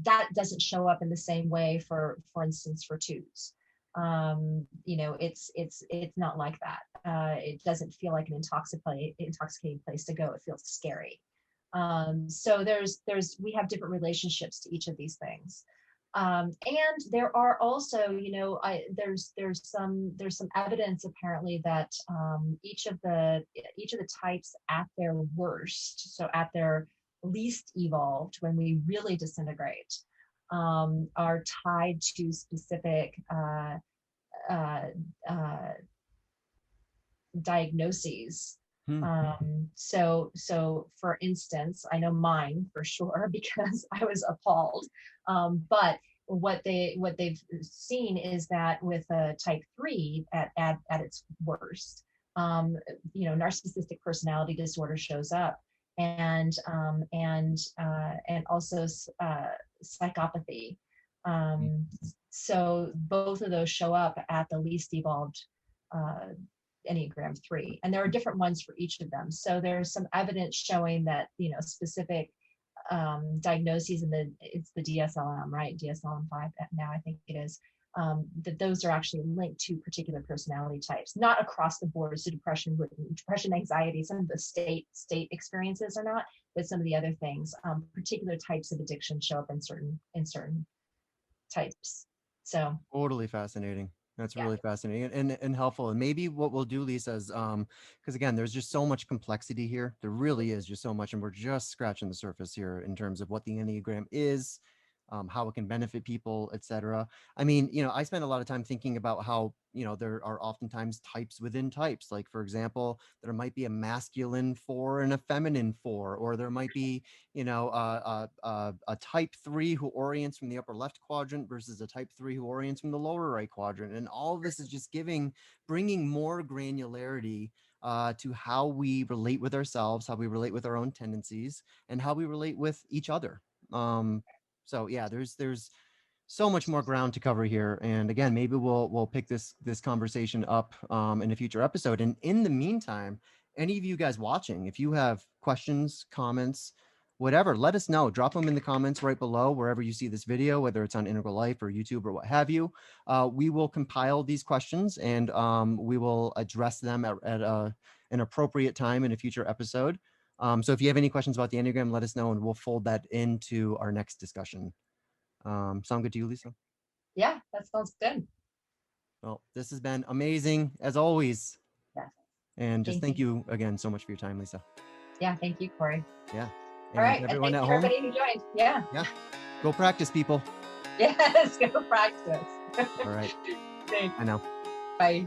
Speaker 2: That doesn't show up in the same way for instance, for 2s. It's not like that. It doesn't feel like an intoxicating place to go. It feels scary. So we have different relationships to each of these things. And there are also, there's some evidence apparently that each of the types at their worst, so at their least evolved, when we really disintegrate, are tied to specific diagnoses. So for instance, I know mine for sure because I was appalled. But what they've seen is that with a type 3 at its worst, narcissistic personality disorder shows up, and also psychopathy. So both of those show up at the least evolved Enneagram 3, and there are different ones for each of them. So there's some evidence showing that specific diagnoses it's the DSM, right? DSM-5 now, I think it is. That those are actually linked to particular personality types, not across the board. So depression, anxiety, some of the state experiences are not, but some of the other things, particular types of addiction show up in certain types. So
Speaker 1: totally fascinating. That's really fascinating and helpful. And maybe what we'll do, Lisa, is because again, there's just so much complexity here. There really is just so much, and we're just scratching the surface here in terms of what the Enneagram is, how it can benefit people, etc. I mean, I spend a lot of time thinking about how, there are oftentimes types within types. Like, for example, there might be a masculine 4 and a feminine 4, or there might be, a type 3 who orients from the upper left quadrant versus a type 3 who orients from the lower right quadrant. And all of this is just bringing more granularity to how we relate with ourselves, how we relate with our own tendencies, and how we relate with each other. So yeah, there's so much more ground to cover here. And again, maybe we'll pick this conversation up in a future episode. And in the meantime, any of you guys watching, if you have questions, comments, whatever, let us know. Drop them in the comments right below, wherever you see this video, whether it's on Integral Life or YouTube or what have you. We will compile these questions and we will address them at an appropriate time in a future episode. So if you have any questions about the Enneagram, let us know and we'll fold that into our next discussion. Sound good to you, Lisa?
Speaker 2: Yeah, that sounds good.
Speaker 1: Well, this has been amazing as always.
Speaker 2: Yeah.
Speaker 1: And just thank you again so much for your time, Lisa.
Speaker 2: Yeah, thank you, Corey.
Speaker 1: Yeah. And
Speaker 2: all right,
Speaker 1: everyone
Speaker 2: and
Speaker 1: at
Speaker 2: home,
Speaker 1: home,
Speaker 2: everybody who joined. Yeah.
Speaker 1: Go practice, people.
Speaker 2: Yes, go practice.
Speaker 1: All right.
Speaker 2: Thanks.
Speaker 1: I know.
Speaker 2: Bye.